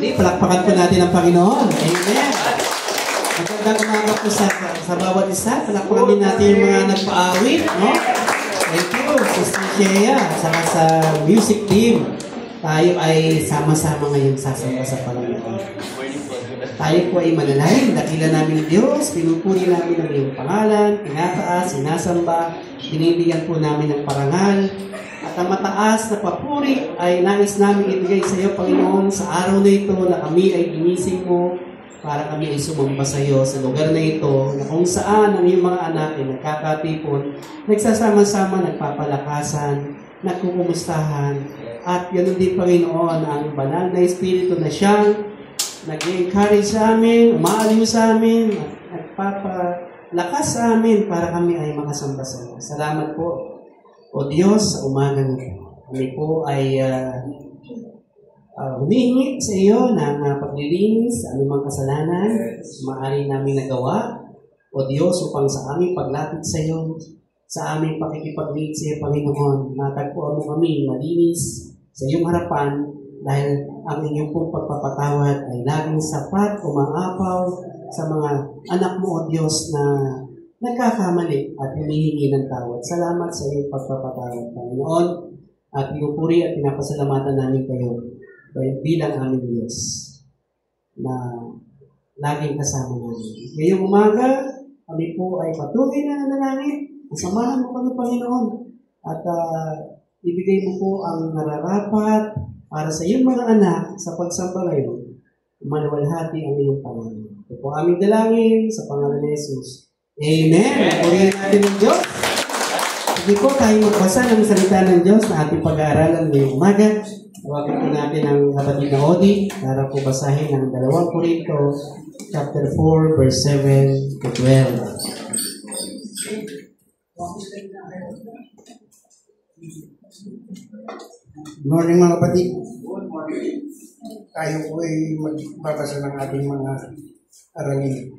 Hindi, palakpakan po natin ang Panginoon. Amen. Magandang umaga po sa bawat isa. Palakpakan din natin yung mga nagpa-awit, no? Thank you, Sister Shea, saka sa music team. Tayo ay sama-sama ngayon sasamba sa Panginoon. Tayo po ay manalangin, dakila namin ng Diyos, pinupuri namin ang iyong pangalan, tinataas, sinasamba, binibigyan po namin ng parangal, at ang mataas na papuri ay nais namin ibigay sa iyo, Panginoon, sa araw na ito na kami ay ginising mo para kami ay sumamba sa iyo sa lugar na ito na kung saan ang iyong mga anak ay nagkakatipon, nagsasama-sama, nagpapalakasan, nagkukumustahan, at ganoon din, Panginoon, ang banal na Espiritu na siyang nag-encourage sa amin, umaaliw sa amin, at nagpapalakas sa amin para kami ay makasamba sa iyo. Salamat po, O Diyos, sa umaga nito. Kami po ay humihingi sa iyo ng paglilinis sa aming kasalanan, maaari namin nagawa, O Diyos, upang sa aming paglapit sa iyo, sa aming pakikipag-lead sa iyo, Panginoon, matagpuan mo kami malinis sa iyong harapan dahil ang inyong pong pagpapatawad ay laging sapat, umaapaw sa mga anak mo, O Diyos, na nagkakamali at humihingi ng tawad. Salamat sa iyong pagpapatawad, Panginoon, at pinupuri at pinapasalamatan namin kayo bilang aming Diyos na laging kasama namin. Ngayong umaga, kami po ay patuloy na nanalangin. Samahan mo kami, Panginoon, at ibigay mo po ang nararapat para sa iyong mga anak sa pagsamba ngayon. Maluwalhati ang iyong pangalan. Ito po aming dalangin sa pangalan ni Jesus. Amen. Purihin natin ng Diyos. Sige po tayo magbasa ng salita ng Diyos na ating pag-aaralan ngayong umaga. Tawagin po natin ang kapatid na Odi para po basahin ang 2 Corinto chapter 4 verse 7 to 12. Good morning mga kapatid. Tayo po ay magbabasa ng ating mga aralin.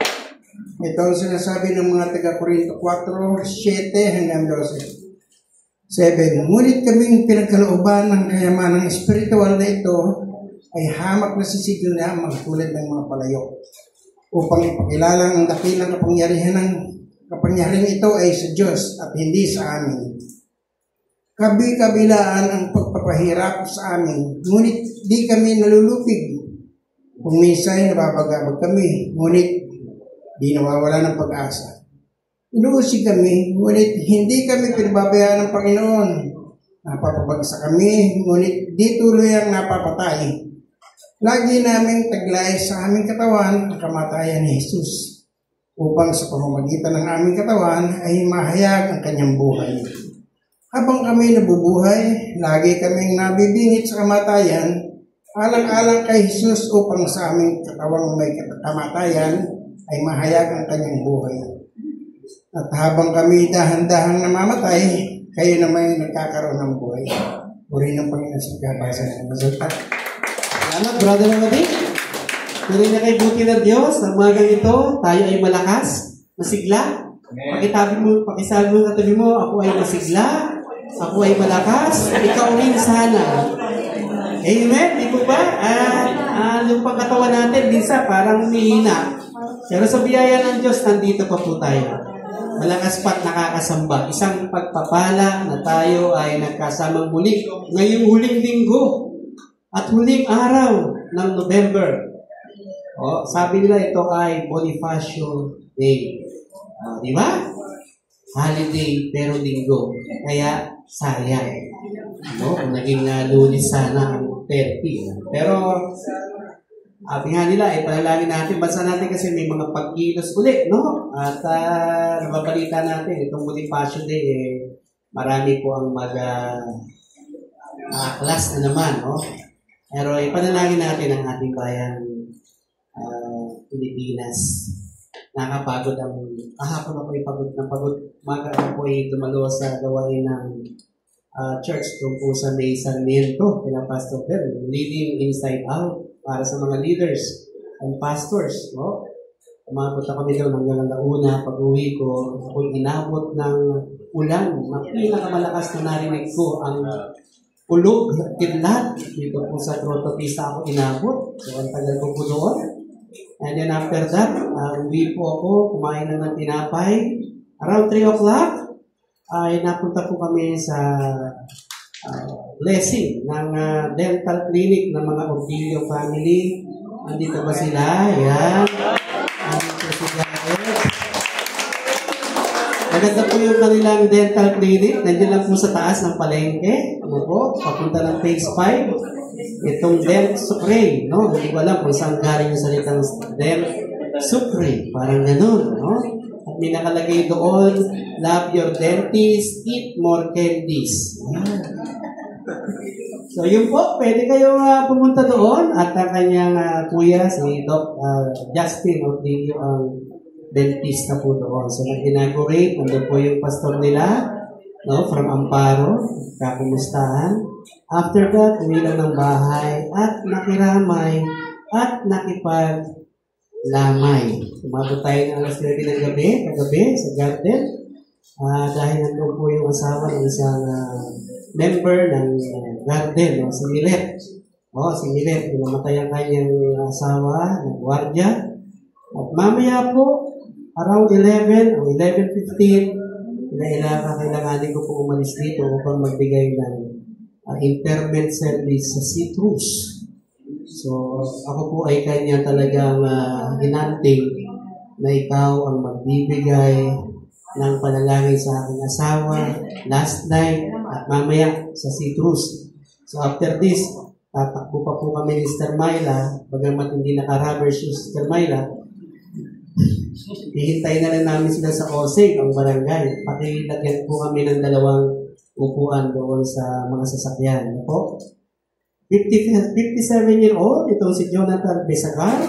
Ito ang sinasabi ng mga taga-Corinto 4, 7 hanggang 12. 7. Ngunit kaming pinagkalooban ng kayamanang espiritual na ito ay hamak na sisigil na magtulad ng mga palayo upang ipakilala ang dakilang kapangyarihan ito ay sa Diyos at hindi sa amin. Kabi-kabilaan ang pagpapahirap sa amin, ngunit di kami nalulupig. Kung minsan nababagabag kami, ngunit di nawawala ng pag-asa. Inuusig kami, ngunit hindi kami pinababayaan ng Panginoon. Napapabagsak kami, ngunit di tuloy ang napapatay. Lagi naming taglay sa aming katawan ang kamatayan ni Jesus, upang sa pamamagitan ng aming katawan ay mahayag ang kanyang buhay. Habang kami nabubuhay, lagi kaming nabibingit sa kamatayan, alang-alang kay Jesus upang sa aming katawang may kamatayan ay mahayag ang kanyang buhay. At habang kami dahan-dahang namamatay, kayo naman nagkakaroon ng buhay. Purihin ng Panginoon sa kabasa ng resulta. Salamat, brother Odi. Puri na kay buti ng Diyos. Ang umagang ito, tayo ay malakas, masigla. Pakisabi mo sa tabi mo, ako ay masigla, ako ay malakas, ikaw rin sana. Amen? Di po ba? Yung pagkatawan natin, minsan parang humihina. Pero sa biyaya ng Diyos, nandito pa po tayo. Malakas pa't nakakasamba. Isang pagpapala na tayo ay nagkasamang muli. Ngayong huling linggo at huling araw ng November. Sabi nila ito ay Bonifacio Day. Di ba? Holiday pero linggo. Kaya sayang. Kung naging Lunes sana ang 30. Pero sabi nga nila, ipanalangin natin, bansa natin kasi may mga pagkilos ulit, no? At nababalita natin, itong Bonifacio Day, marami po ang mag-class na naman, no? Pero ipanalangin natin ang ating bayan, Pilipinas. Nakapagod ang, kahapon ako ay pagod. Maga ako ay dumalo sa gawain ng church tungkol po sa may Sarmiento, kina Pastor Bell, leading inside out, para sa mga leaders and pastors, no? Umabot na kami doon hanggang alauna. Pag-uwi ko, ako'y inabot ng ulan. Ang pinakamalakas na narinig ko ang Ulog, Kidlat. Dito po sa Grotto Pisa ako inabot. So, ang tagal ko po doon. And then after that, uwi po ako, kumain na ng tinapay. Around 3 o'clock, ay napunta po kami sa blessing ng dental clinic ng mga Ortilio family. Andito ba sila? Yan. Andito si Jared. Maganda po yung kanilang dental clinic. Nandiyan lang po sa taas ng palengke. Ano po? Papunta ng phase 5. Itong Dent Sucre, no? Hindi ko alam kung saan galing yung salitang Dent Sucre. Parang ganun, no? At may nakalagay doon, love your dentist, eat more candies. So yun po, pwede kayong pumunta doon at ang kanyang kuya, si Doc Justin Ortilio, ang dentista po doon. So nag-inaugurate, nandun po yung pastor nila, no, from Amparo, kakumustahan. After that, umilang ng bahay at nakiramay at nakipaglamay. Umabot tayo ng alas 9 ng kagabi sa garden. Dahil nandun po yung asawa ng isang member ng garden, no, si Milet. Si Milet, namatay ang kanyang asawa, ng gwardiya. At mamaya po, around 11 o 11:15, kailanganin ko po umalis dito upang magbigay ng interment service sa Citrus. So, ako po ay kanya talagang hinanting na ikaw ang magbibigay ng panalangin sa aking asawa last night at mamaya sa Citrus. So, after this, tatakbo pa po kami ni Sister Myla, bagamat hindi naka-rubber shoes Sister Myla, hihintay na lang namin sila sa OSEG, ang barangay. Pakilagyan po kami ng 2 upuan doon sa mga sasakyan. Po? 57-year-old, itong si Jonathan Besagar,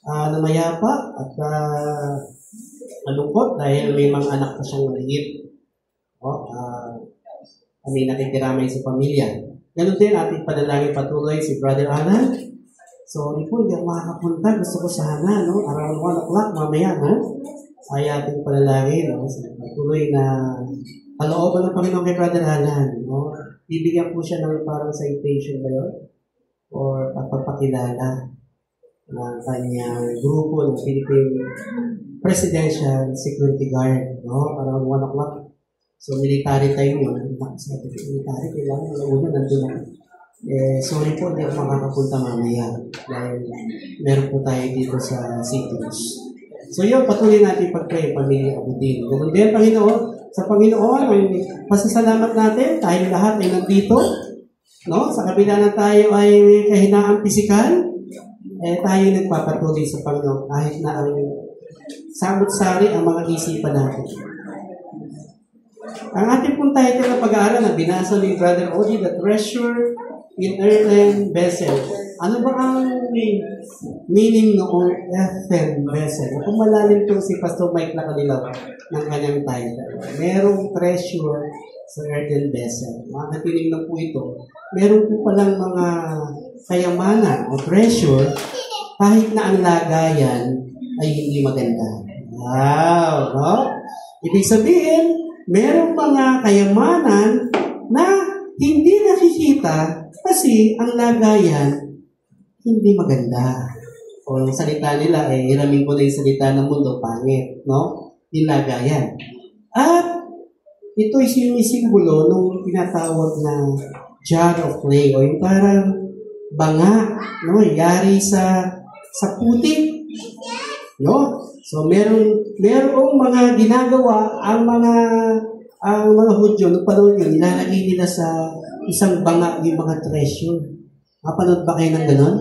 na mayapa at malungkot dahil may mga anak pa siyang maliit. Kami nakikiramay sa pamilya. Ganun din, ating panalangin patuloy si Brother Alan. So, hindi po, hindi ako makakapunta. Gusto ko sana, no? Around 1 o'clock, mamaya, no? Ay ating panalangin, no? So, patuloy na kalooban ng Panginoon kay Brother Alan, no? Bibigyan po siya ng parang citation ba yun? Or pagpapakilala ng kanyang grupo ng Philippine Presidential Security Guard, no? Around 1 o'clock. So, military time yun. Sabi ko, military, kailangan na una, nandun ako. Sorry po, hindi ako makakapunta mamaya dahil meron po tayo dito sa Citrus. So yun, patuloy natin pag-pray, pamilya Abutin. Ganun din, Panginoon, sa Panginoon, ay pasasalamat natin, tayo lahat ay nandito, no? Sa kabila na tayo ay kahinaang pisikal, tayo nagpapatuloy sa Panginoon kahit na ang samot-sari ang mga isipan natin. Ang ating pong title na pag-aaral na binasa ni Brother Odi, The Treasure in Earthen Vessel. Ano ba ang meaning noong earthen vessel? Kung malalim to si Pastor Mike Lacanilaw ng kanyang title. Merong treasure sa earthen vessel. Mga tinignan po ito. Meron po palang mga kayamanan o treasure kahit na ang lagayan ay hindi maganda. Wow! No? Ibig sabihin, merong mga kayamanan na hindi nakikita kasi ang lagayan hindi maganda. O yung salita nila, hiramin ko na yung salita ng mundo, pangit, no? Yung lagayan. At ito'y sinisimbolo nung tinatawag na jar of clay o yung parang banga, no? Yari sa putik, no? So merong mga ginagawa ang mga Hudyo noong panahon yun, nilalagay nila sa isang banga yung mga treasure. Kapanood ba kayo ng gano'n?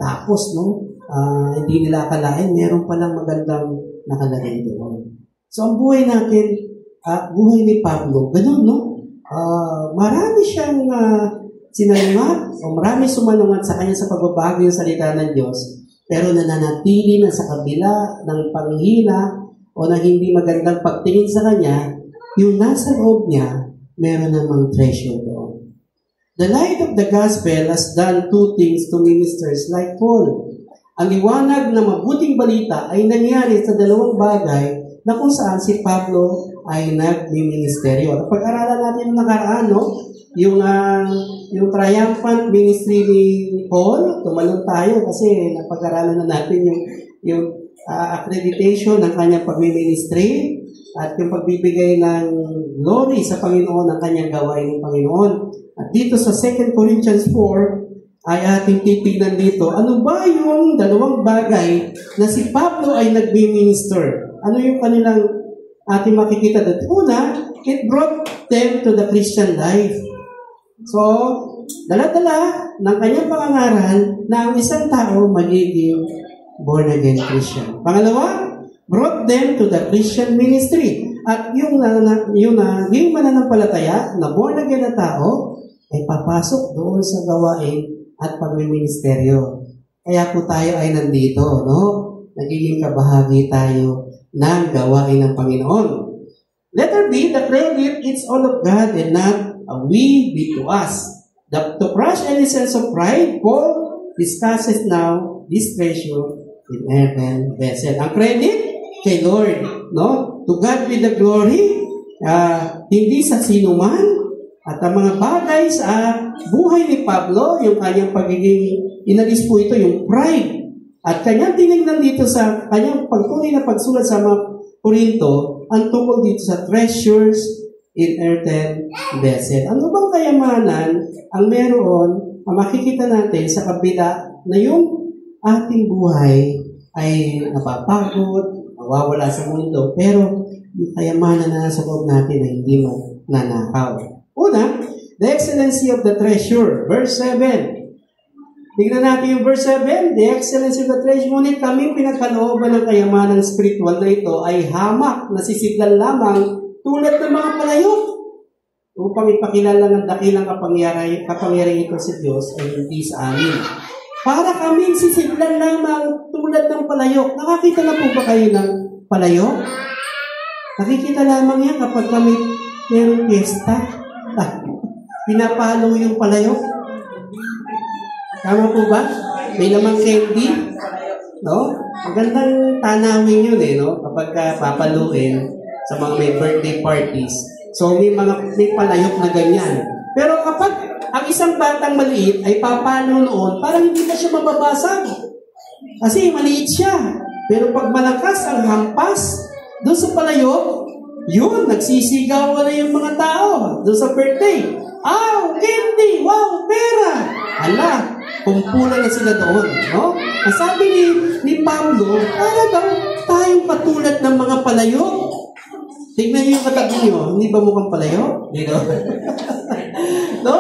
Tapos, no, hindi nila akalain, meron palang magandang nakalagay doon. So, ang buhay natin, buhay ni Pablo, gano'n, no? Marami siyang sinalungat, o marami sumalungat sa kanya sa pagbabago yung salita ng Diyos, pero nananatili na sa kabila ng panghina o ng hindi magandang pagtingin sa kanya, yung nasa loob niya, meron namang treasure doon. The light of the gospel has done 2 things to ministers like Paul. Ang liwanag na mabuting balita ay nangyari sa 2 bagay na kung saan si Pablo ay nagmi-ministeryo. At pag-aralan natin ng nakaraan, no? yung triumphant ministry ni Paul, tumalon tayo kasi napag-aralan na natin yung accreditation ng kanyang pagmi-ministry at yung pagbibigay ng glory sa Panginoon ng kanyang gawain ng Panginoon. At dito sa 2 Corinthians 4 ay ating titignan dito, ano ba yung dalawang bagay na si Pablo ay nagmi-minister? Ano yung kanilang ating makikita doon? Una, it brought them to the Christian life. So, dala-dala ng kanyang pangangaral na ang isang tao magiging born-again Christian. Pangalawa, brought them to the Christian ministry. At yung naging mananampalataya na born-again na tao ay papasok doon sa gawain at pagmiministeryo. Kaya po tayo ay nandito, no? Nagiging kabahagi tayo ng gawain ng Panginoon. Letter B, the credit, it's all of God and not a we be to us. To crush any sense of pride, Paul discusses now this treasure in heaven vessel. Ang credit kay Lord, no? To God be the glory, hindi sa sinuman. At ang mga bagay sa buhay ni Pablo, yung kanyang pagiging, inalis po ito, yung pride. At kanyang tinignan dito sa kanyang pagtunay na pagsulat sa mga Korinto, ang tungkol dito sa treasures in earthen vessel. Ano bang kayamanan ang meron, ang makikita natin sa kabila na yung ating buhay ay napapagod, nawawala sa mundo, pero yung kayamanan na nasa loob natin ay hindi mo nanakaw. Una, the excellency of the treasure. Verse 7. Tingnan natin yung verse 7. The excellency of the treasure. Ngunit kami pinagkalooban ng kayamanan spiritual na ito ay hamak na sisiglan lamang tulad ng mga palayok upang ipakilala ng dakilang kapangyarihan ito sa Diyos ay hindi sa amin. Para kaming sisiglan lamang tulad ng palayok. Nakakita na po ba kayo ng palayok? Nakikita lamang yan kapag kami mayroong fiesta. Pinapalo yung palayok. Tama po ba? May lamang candy. No? Ang gandang tanawin yun no? Kapag papaluin sa mga may birthday parties. So may palayok na ganyan. Pero kapag ang isang batang maliit ay papalo noon, parang hindi na siya mababasag. Kasi maliit siya. Pero pag malakas ang hampas doon sa palayok, yun, nagsisigawan na yung mga tao doon sa birthday. Candy! Wow, pera! Hala, kumpulan na sila doon, no? Ang sabi ni Pablo, para daw tayong patulad ng mga palayok. Tignan niyo yung katabi niyo, hindi ba mukhang palayok? Dito. No?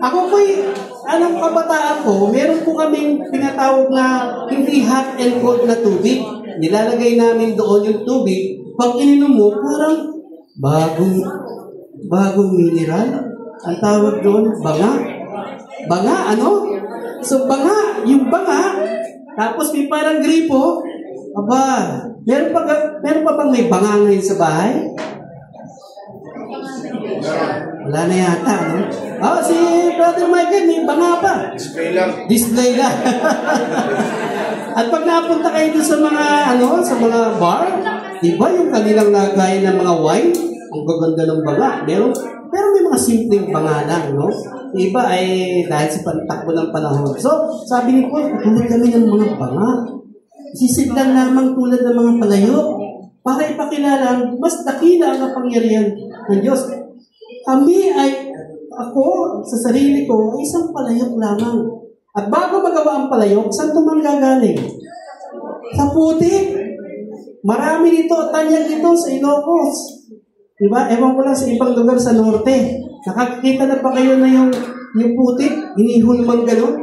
Ako po'y, anong kabataan ko, meron po kaming tinatawag na hindi hot and cold na tubig. Nilalagay namin doon yung tubig. Pag ininom mo, parang bagong mineral. Ang tawag doon, banga. Banga, ano? So, banga. Yung banga, tapos may parang gripo. Aba, meron pa bang may banga ngayon sa bahay? Wala na yata, no? Si Brother Michael, may banga pa. Display lang. At pag napunta kayo doon sa mga bar, iba yung kanilang lagayan ng mga wine, ang gaganda ng banga. Pero may mga simpleng banga lang, no? Iba ay dahil sa pagtakbo ng panahon. So, sabi ni Paul, tulad kami ng mga banga. Sisiglan lamang tulad ng mga palayok para ipakilala mas dakila ang kapangyarihan ng Diyos. Ako, sa sarili ko, ay isang palayok lamang. At bago magawa ang palayok, saan ito manggagaling? Sa putik. Marami dito, tanyag dito sa Ilocos. Diba? Ewan ko lang sa ibang lugar sa norte. Nakakita na pa kayo na yung putik? Hinihul mang gano'n?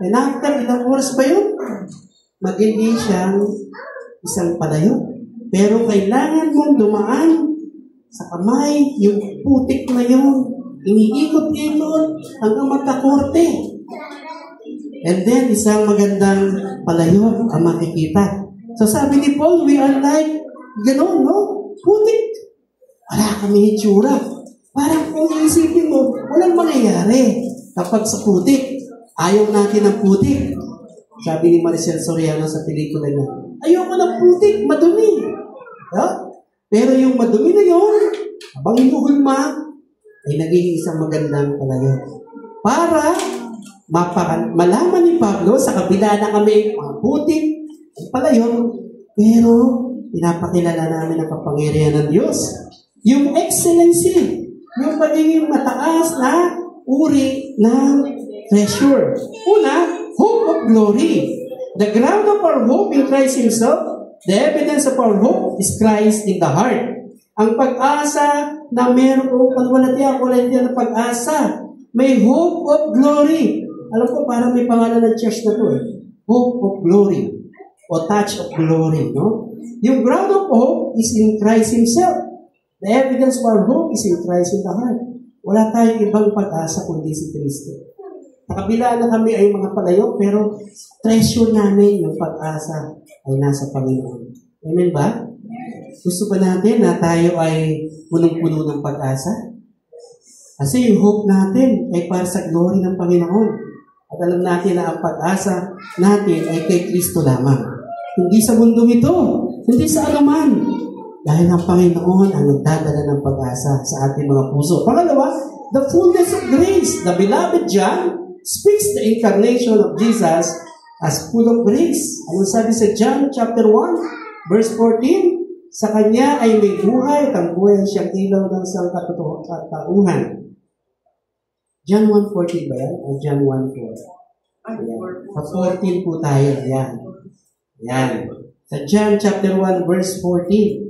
And after, ilang oras ba yun? Magiging siyang isang palayok. Pero kailangan mong dumaan sa kamay, yung putik na yun. Iniikot-ikot hanggang magkakorte. And then, isang magandang palayok ang makikita. So sabi ni Paul, we are like, gano'n, no? Putik. Wala kami itsura. Parang kung iisipin mo, walang mangyayari kapag sa putik. Ayaw natin ng putik. Sabi ni Maricel Soriano sa pelikula niya, ayaw ko ng putik, madumi. Pero yung madumi na yun, habang inuhulma, ay naging isang magandang palayo. Para malaman ni Pablo, sa kabila na kami mga putik, palayo, pero pinapakilala namin ang kapangyarihan ng Diyos. Yung excellency, yung pagiging mataas na uri ng treasure. Una, hope of glory. The ground of our hope in Christ Himself, the evidence of our hope is Christ in the heart. Ang pag-asa na meron ko, panwalatiya ng pag-asa, may hope of glory. Alam ko, parang may pangalan ng church na to eh. Hope of glory. O touch of glory, no? Yung ground of hope is in Christ Himself. The evidence of our hope is in Christ in the heart. Wala tayong ibang pag-asa kundi si Kristo. Nakabila na kami ay mga palayo, pero treasure namin yung pag-asa ay nasa Panginoon. Amen ba? Gusto ba natin na tayo ay punong-puno ng pag-asa? Kasi yung hope natin ay para sa glory ng Panginoon. At alam natin na ang pag-asa natin ay kay Kristo lamang. Hindi sa mundong ito, hindi sa anuman. Dahil ang Panginoon ang nagdadala ng pag-asa sa ating mga puso. Pangalawa, the fullness of grace. The beloved John speaks the incarnation of Jesus as full of grace. Ano sabi sa John chapter 1, verse 14? Sa Kanya ay may buhay, at ang buhay siyang ilaw ng sangkatauhan. John 1:14 ba yan? O John 1:4? Sa 14 po tayo. Yan. Yan. Sa John chapter 1, verse 14.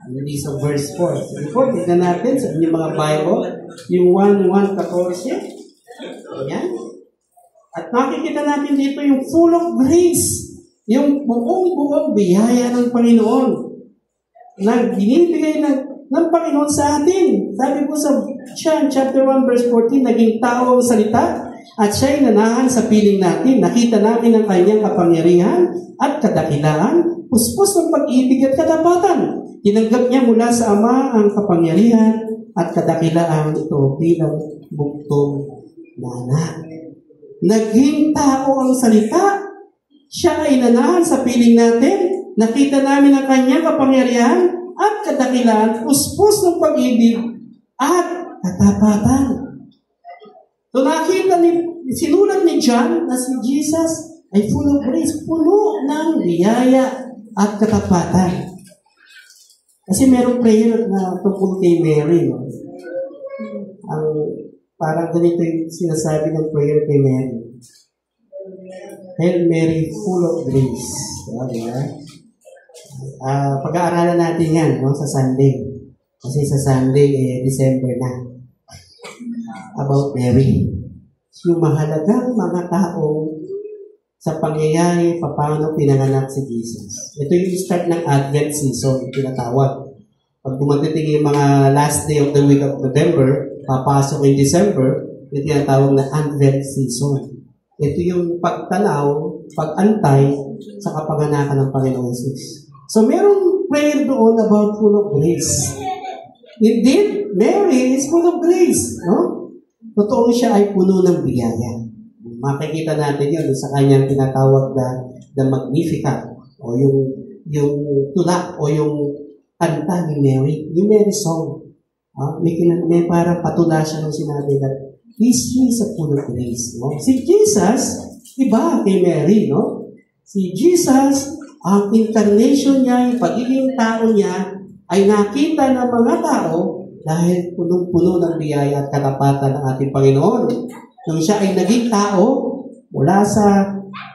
Hindi sa verse 4. So, before, tignan natin sa inyong mga Bible, yung 1:14. Ayan. At makikita natin dito yung full of grace. Yung buong biyaya ng Panginoon na binibigay ng Panginoon sa atin. Sabi po sa John chapter 1, verse 14, naging tao ang salita at siya'y nanahan sa piling natin. Nakita namin ang kanyang kapangyarihan at kadakilaan, puspos ng pag-ibig at katapatan. Tinanggap niya mula sa Ama ang kapangyarihan at kadakilaan ito bilang buktong na anak. Naging tao ang salita. Siya ay nanahan sa piling natin. Nakita namin ang kanyang kapangyarihan at kadakilaan, puspos ng pag-ibig at katapatan. So nakita sinulat ni John na si Jesus ay full of grace, puno ng biyaya at katapatan. Kasi merong prayer na tungkol kay Mary. No? Parang ganito yung sinasabi ng prayer kay Mary. Hail Mary, full of grace. Diba? Pag-aaralan natin yan sa Sunday. Kasi sa Sunday, December na. About Mary. Yung mahalagang mga tao sa pangyayari, paano pinanganak si Jesus. Ito yung start ng Advent season, tinatawag. Pag dumadating yung mga last day of the week of November, papasok in December, yung tinatawag na Advent season. Ito yung pagtanaw, pag-antay sa kapanganakan ng Panginoon Jesus. So, merong prayer doon about full of grace. Indeed, Mary is full of grace. No? Totoo siya ay puno ng biyaya. Makikita natin yun sa kanyang tinatawag na the Magnificat o yung tula o yung kanta ni Mary, yung Mary song. May parang patula siya nung sinabi na he is a full of grace. No? Si Jesus, iba kay Mary. No? Si Jesus, ang incarnation niya, yung pagiging tao niya, ay nakita ng mga tao dahil punong-puno ng biyaya at katapatan ng ating Panginoon. Nung siya ay naging tao, mula sa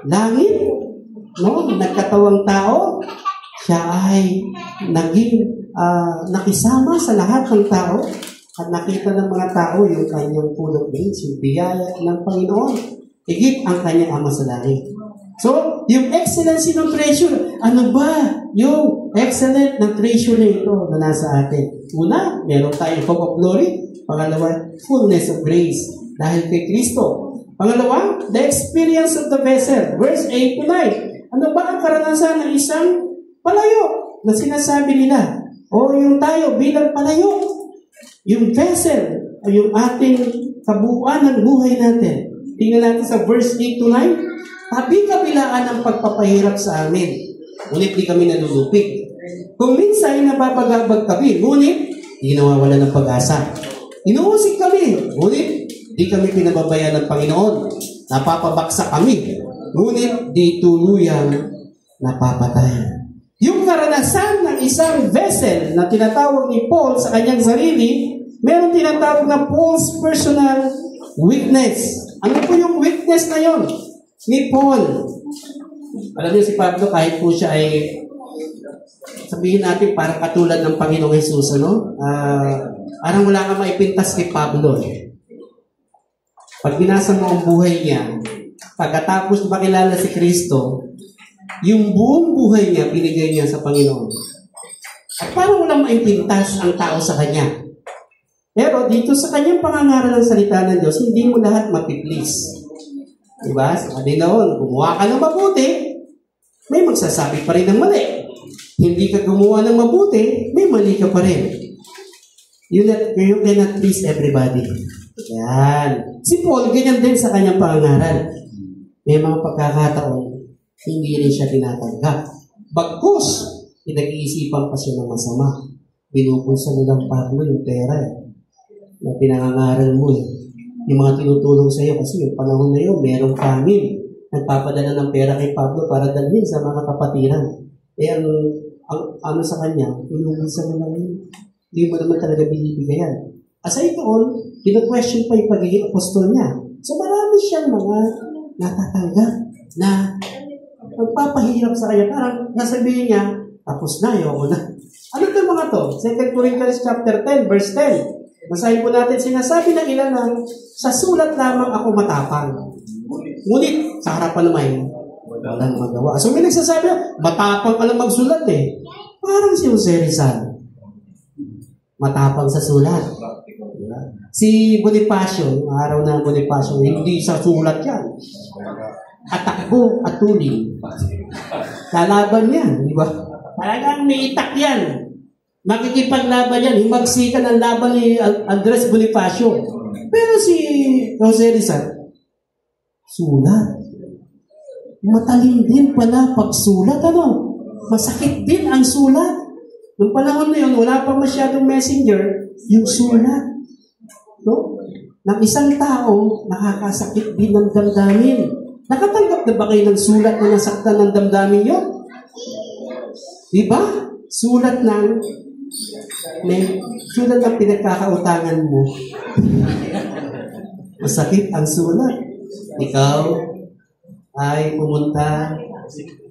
langit, no, nagkatawang tao, siya ay nakisama sa lahat ng tao at nakita ng mga tao yung kanyang full of grace, yung biyaya ng Panginoon. Higit ang kanyang Ama sa langit. So, yung excellency ng treasure, ano ba yung excellent ng treasure na ito na nasa atin? Una, meron tayong hope of glory. Pangalawa, fullness of grace. Dahil kay Kristo. Pangalawa, the experience of the vessel. Verse 8 to 9. Ano ba ang karanasan ng isang palayo na sinasabi nila? O yung tayo bilang palayo. Yung vessel, yung ating kabuuan ng buhay natin. Tingnan natin sa verse 8 to 9. Kabi-kabilaan ang pagpapahirap sa amin. Ngunit di kami nalulupig. Kung minsan nababagabag kami, ngunit Hindi nawawala ng pag-asa. Inuusig kami, ngunit di kami pinababayaan ng Panginoon. Napapabaksak kami, ngunit di tuluyang napapatay. Yung karanasan ng isang vessel na tinatawag ni Paul sa kanyang sarili, meron tinatawag na Paul's personal weakness. Ano po yung weakness na yon ni Paul? Alam niyo si Pablo, kahit po siya ay, sabihin natin, parang katulad ng Panginoong Jesus, ano? Parang wala kang maipintas kay Pablo. Pag binasa mo ang buhay niya, pagkatapos makilala si Kristo, yung buong buhay niya, binigay niya sa Panginoon. At parang walang maipintas ang tao sa kanya. Pero dito sa kanyang pangangaral ng salita ng Diyos, hindi mo lahat mapiplease. Diba? Sabi noon, gumawa ka ng mabuti, may magsasabi pa rin ng mali. Hindi ka gumawa ng mabuti, may mali ka pa rin. You cannot please everybody. Yan. Si Paul, ganyan din sa kanyang pangangaral. May mga pagkakataon, hindi rin siya tinatanggap. Bagkus, pinag-iisipan pa siya ng masama. Binubulsa mo ng Pablo yung pera na pinangangaral mo Yung mga tinutulong sa iyo, kasi yung panahon na yun, merong famine. Nagpapadala ng pera kay Pablo para dalhin sa mga kapatiran. Ang ano sa kanya, pinubulsa mo lang yun. Hindi mo naman talaga binibigayan. Aside doon, pina-question pa yung pagiging apostol niya. So marami siyang mga natatanggap na magpapahirap sa kanya. Parang nasabihin niya, tapos na, ayoko na. Ano ito mga to? 2 Corinthians chapter 10, verse 10. Basahin po natin, sinasabi ng ilan na sa sulat lamang ako matapang. Ngunit, sa harapan naman, walang magawa. So may nagsasabi, matapang ka lang magsulat Parang si Jose Rizal. Matapang sa sulat. Si Bonifacio, araw ng Bonifacio, hindi sa sulat yan. Atakbo at tuling. Lalaban yan, di ba? Talagang may itak yan. Makikipaglaban yan. Himagsikan ang laban ni Andres Bonifacio. Pero si Jose Rizal, sulat. Matalim din pala pagsulat, Masakit din ang sulat. Noong panahon na yun, wala pa masyadong messenger, yung sulat. No? Ng isang tao, nakakasakit din ng damdamin. Nakatanggap na ba kayo ng sulat na nasaktan ng damdamin yun? Diba? Sulat ng pinagkakautangan mo. Masakit ang sulat. Ikaw ay pumunta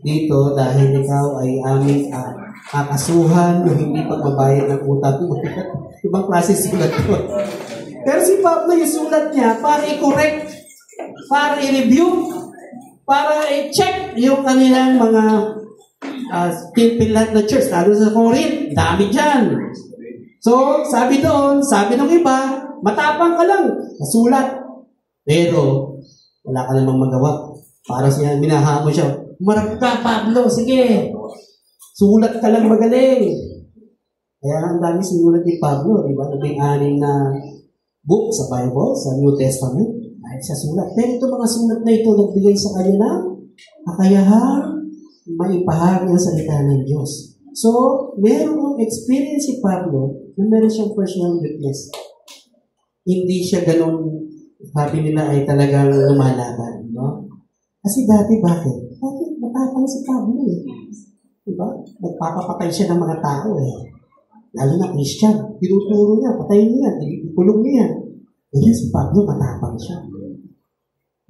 dito dahil ikaw ay aming kakasuhan o hindi pagbabayad ng utang mo. Ibang klase sulat ko. Pero si Pablo, yung sulat niya para i-correct, para i-review, para i-check yung kanilang mga pinpilat na church, lalo sa Corinth, dami dyan. So, sabi doon, sabi ng iba, matapang ka lang, nasulat. Pero, wala ka namang magawa. Para siya, minahamon siya, marap ka, Pablo, sige. Sulat ka lang magaling. Kaya ang dami sinulat ni Pablo, di ba? 16 na book sa Bible, sa New Testament, ay sa sulat. Pero ito mga sulat na ito, nagbigay sa kanya na kakayahan maipahagi ang salita ng Diyos. So, merong experience si Pablo na meron siyang personal weakness. Hindi siya ganun, sabi nila ay talagang lumalaban. No? Kasi dati, bakit? Bakit matapang si Pablo Diba? Nagpapapatay siya ng mga tao Lalo na Christian. Tinuturo niya, patayin niya, ikulong niya. Ngayon si Pablo, matapang siya.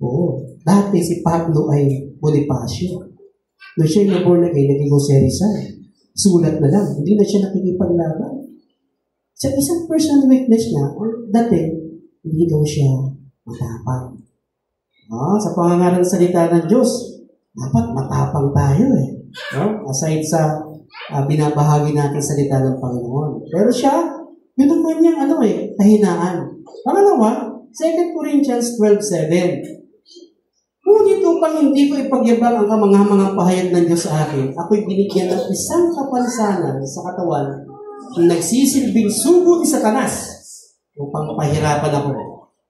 Oo. Dati si Pablo ay Bonifacio. Nung siya yung naborn again, naging Jose Rizal. Sulat na lang. Hindi na siya nakikipaglaban. Sa isang personal weakness niya, dati, hindi daw siya matapang. Sa pangangaral ng salita ng Diyos, dapat matapang tayo No? Aside sa binabahagi natin salita ng Panginoon. Pero siya, yun ang kanyang kahinaan. Pangalawa, 2 Corinthians 12:7. Ngunit upang hindi ko ipagyabang ang kamangamangang pahayag ng Diyos sa akin, ako'y binigyan ng isang kapansanan sa katawan na nagsisilbing sugo ni Satanas upang pahirapan ako.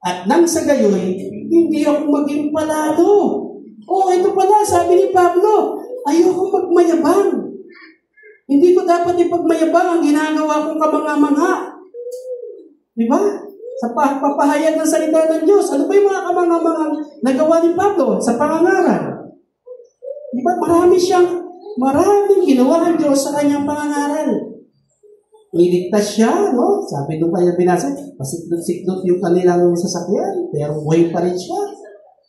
At nang sa gayoy, hindi ako maging palalo. Ito pala, sabi ni Pablo, ayoko magmayabang. Hindi ko dapat ipagmayabang ang ginagawa kong kamangamanga. Di ba? Sa pagpapahayag ng salita ng Diyos. Ano ba yung mga kamangamangang nagawa ni Pablo sa pangangaral? Di ba? Maraming ginawa ng Diyos sa kanyang pangangaral. Iligtas siya, no? Sabi nung kanya binasa, pasikdot-sikdot yung kanilang sasakyan, pero buhay pa rin siya.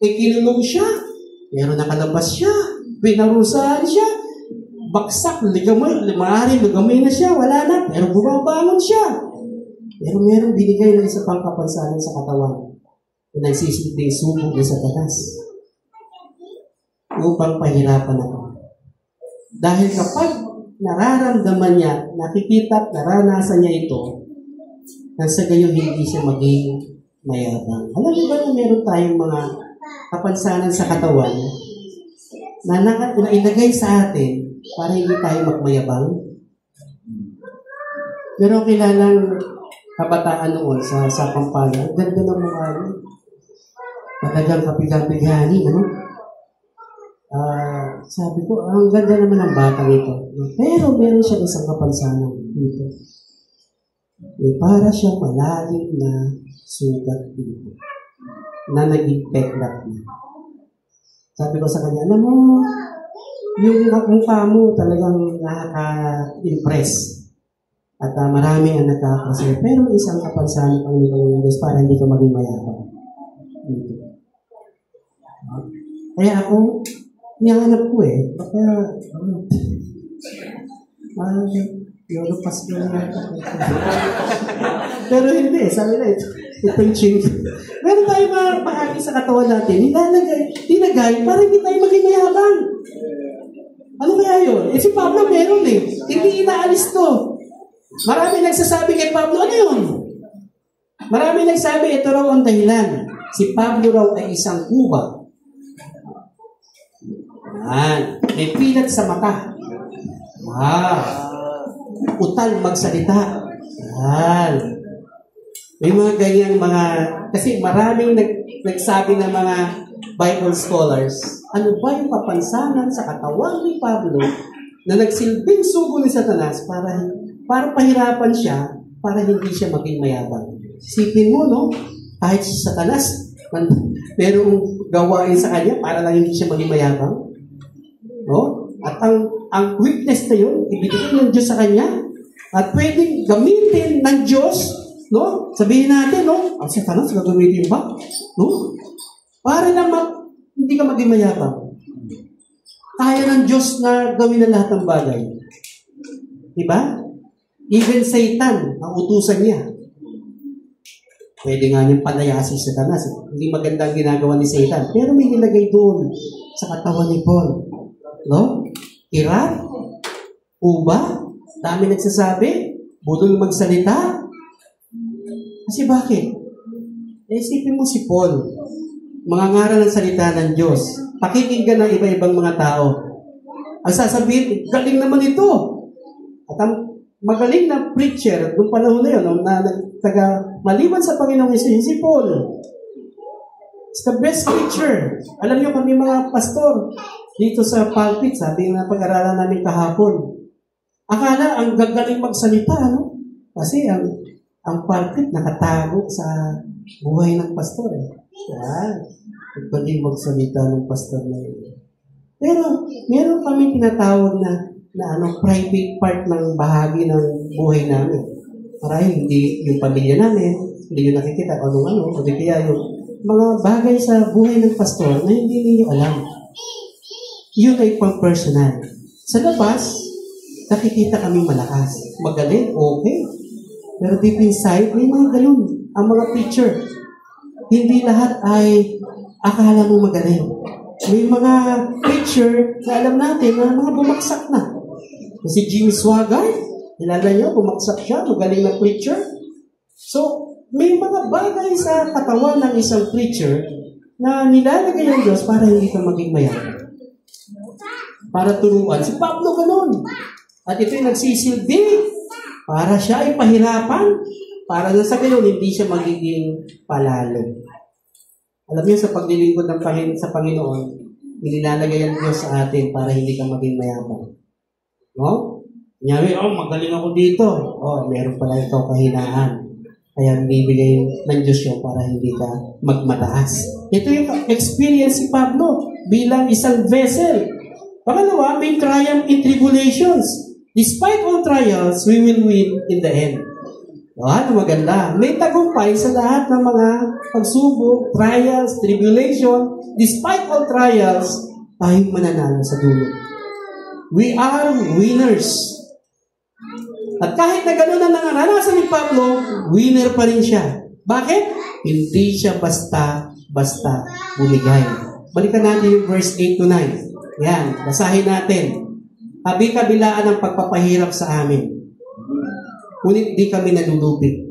Kinulong siya, pero nakalabas siya. Pinarusahan siya. Baksak, maaaring ligamay na siya, wala na, pero bumabangon siya. Pero merong binigay na isa pang kapansanan sa katawan na nagsisilbing subok na Satanas upang pahirapan ako. Dahil kapag nararamdaman niya, nakikita at naranasan niya ito, nang sa gayon hindi siya maging mayabang. Alam niyo ba na meron tayong mga kapansanan sa katawan na ilagay sa atin para hindi tayo magmayabang? Pero kilalang kabataan noon sa Pampanga, ang ganda ng mga talagang kapigang-pigani, ano? Sabi ko, ang ganda naman ng batang ito. Pero meron siya isang kapansanan dito. Para siyang malalim na sugat dito na naging peklat niya. Sabi ko sa kanya, alam mo, yung mukha mo talagang nakaka-impress. At maraming ang nagkakasaya. Pero isang kapansanan ang nilagay ng Diyos para hindi ka maging mayabang. Dito. Kaya ako, nihanap ko baka, Europas ko na yata. Pero hindi, sabi na ito yung chink. Meron tayo mga bahagi sa katawan natin, dinagay para hindi tayo maging mayabang. Ano kaya yun? Si Pablo meron hindi inaalis to. Marami nagsasabi kay Pablo, ano yun? Marami nagsabi, ito raw ang dahilan. Si Pablo raw ay isang kuba. May pilat sa mata. Utal magsalita. May mga ganyang kasi maraming nagsabi ng mga Bible scholars, ano ba yung kapansanan sa katawan ni Pablo na nagsilbing sugo ni Satanas para pahirapan siya, para hindi siya maging mayabang. Sipin mo, no? Kahit si Satanas, merong gawain sa kanya para lang hindi siya maging mayabang. No? At ang witness na yun, ibigay ng Diyos sa kanya, at pwedeng gamitin ng Diyos, no? Sabihin natin, no? Ang Satanas, gagamitin ba? No? Para lang hindi ka maging mayabang. Kaya ng Diyos na gawin na lahat ng bagay. Diba? Even Satan, ang utusan niya. Pwede nga niyang palayasin si Satanas. Hindi magandang ginagawa ni Satan. Pero may nilagay doon sa katawan ni Paul. No? Irat, uba, dami nagsasabi, budol magsalita. Kasi bakit? Isipin mo si Paul, mga ngaral ng salita ng Diyos, pakikinggan ng iba-ibang mga tao. Ang sasabihin, galing naman ito. At ang magaling na preacher, noong panahon na yun, na maliban sa Panginoong Yesus, si Paul. It's the best preacher. Alam niyo kami mga pastor, dito sa pulpit, sabi na pag-aralan namin kahapon, akala ang gagaling magsalita, no? Kasi ang pulpit nakatago sa buhay ng pastor. Pwede magsalita ng pastor na yun. Pero meron kami tinatawag na private part ng bahagi ng buhay namin. Marahil hindi yung pamilya namin, hindi yung nakikita o di kaya yung mga bagay sa buhay ng pastor na hindi ninyo alam. Yun ay pang-personal. Sa labas, nakikita kami malakas. Magaling, okay. Pero deep inside, may mga ganun. Ang mga preacher, hindi lahat ay akala mo magaling. May mga preacher na alam natin na mga bumaksak na. Si Jimmy Swaggart, kilala niyo, bumaksak siya, magaling na preacher. So, may mga bagay sa katawan ng isang preacher na nilalagay ng Diyos para hindi ka maging mayaman. Para turuan. Si Pablo ganun. At ito yung nagsisilbi para siya ay pahirapan, para na sa gayon hindi siya magiging palalo. Alam niyo, sa paglilingkod sa Panginoon, nilalagay ang Diyos sa atin para hindi ka maging mayaman. No? Kunyari, magaling ako dito. Meron pala ito kahinaan. Kaya binibigay ng Diyos yun para hindi ka magmataas. Ito yung experience si Pablo bilang isang vessel. Pangalawa, may triumph in tribulations. Despite all trials, we will win in the end. Ano maganda. May tagumpay sa lahat ng mga pagsubok, trials, tribulation. Despite all trials, tayong mananalo sa dulo. We are winners. At kahit na gano'n ang naranasan ni Pablo, winner pa rin siya. Bakit? Hindi siya basta bumigay. Balikan natin yung verse 8 to 9. Yan, basahin natin. Kabi-kabilaan ang pagpapahirap sa amin. Ngunit di kami nalulupig.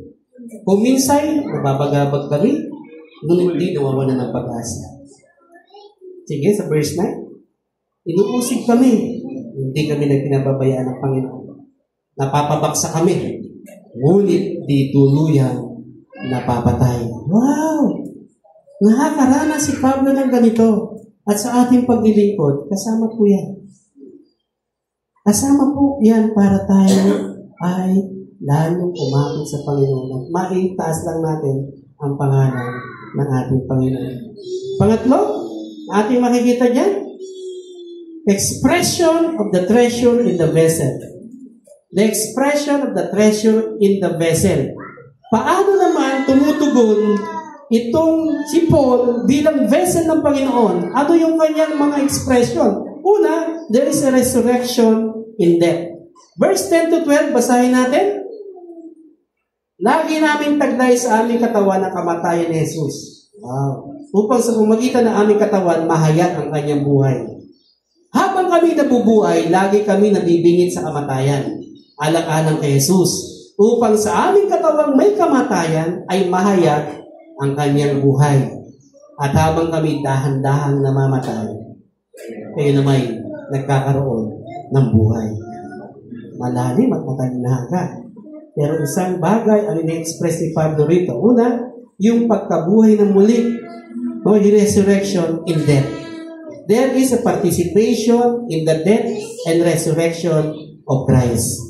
Kung minsan, nababagabag kami, ngunit di nawawalan ng pag-asa. Sige, sa verse 9. Inuusig kami, hindi kami nagpinababayaan ng Panginoon. Napapabaksa kami, ngunit di tuluyang napapatay. Wow! Nakakaranas si Pablo ng ganito. At sa ating paglilingkod, kasama po yan. Kasama po yan para tayo ay lalong umapit sa Panginoon at maitaas lang natin ang pangalan ng ating Panginoon. Pangatlo, ating makikita dyan, expression of the treasure in the vessel. The expression of the treasure in the vessel. Paano naman tumutugon itong si Paul bilang vessel ng Panginoon? Ano yung kanyang mga expression? Una, there is a resurrection in death. Verse 10 to 12, basahin natin. Lagi namin taglay sa aming katawan ang kamatayan ni Jesus. Wow. Upang sa pamagitan ng aming katawan, mahayag ang kanyang buhay. Habang kami nabubuhay, lagi kami nabibingit sa kamatayan. Alang-alang kay Jesus. Upang sa aming katawang may kamatayan, ay mahayag ang kanyang buhay. At habang kami dahan-dahang namamatay, kayo naman nagkakaroon ng buhay. Malalim at matalinaga. Pero isang bagay ang ina-express ni Pablo rito. Una, yung pagkabuhay ng muli. O the resurrection in death. There is a participation in the death and resurrection of Christ.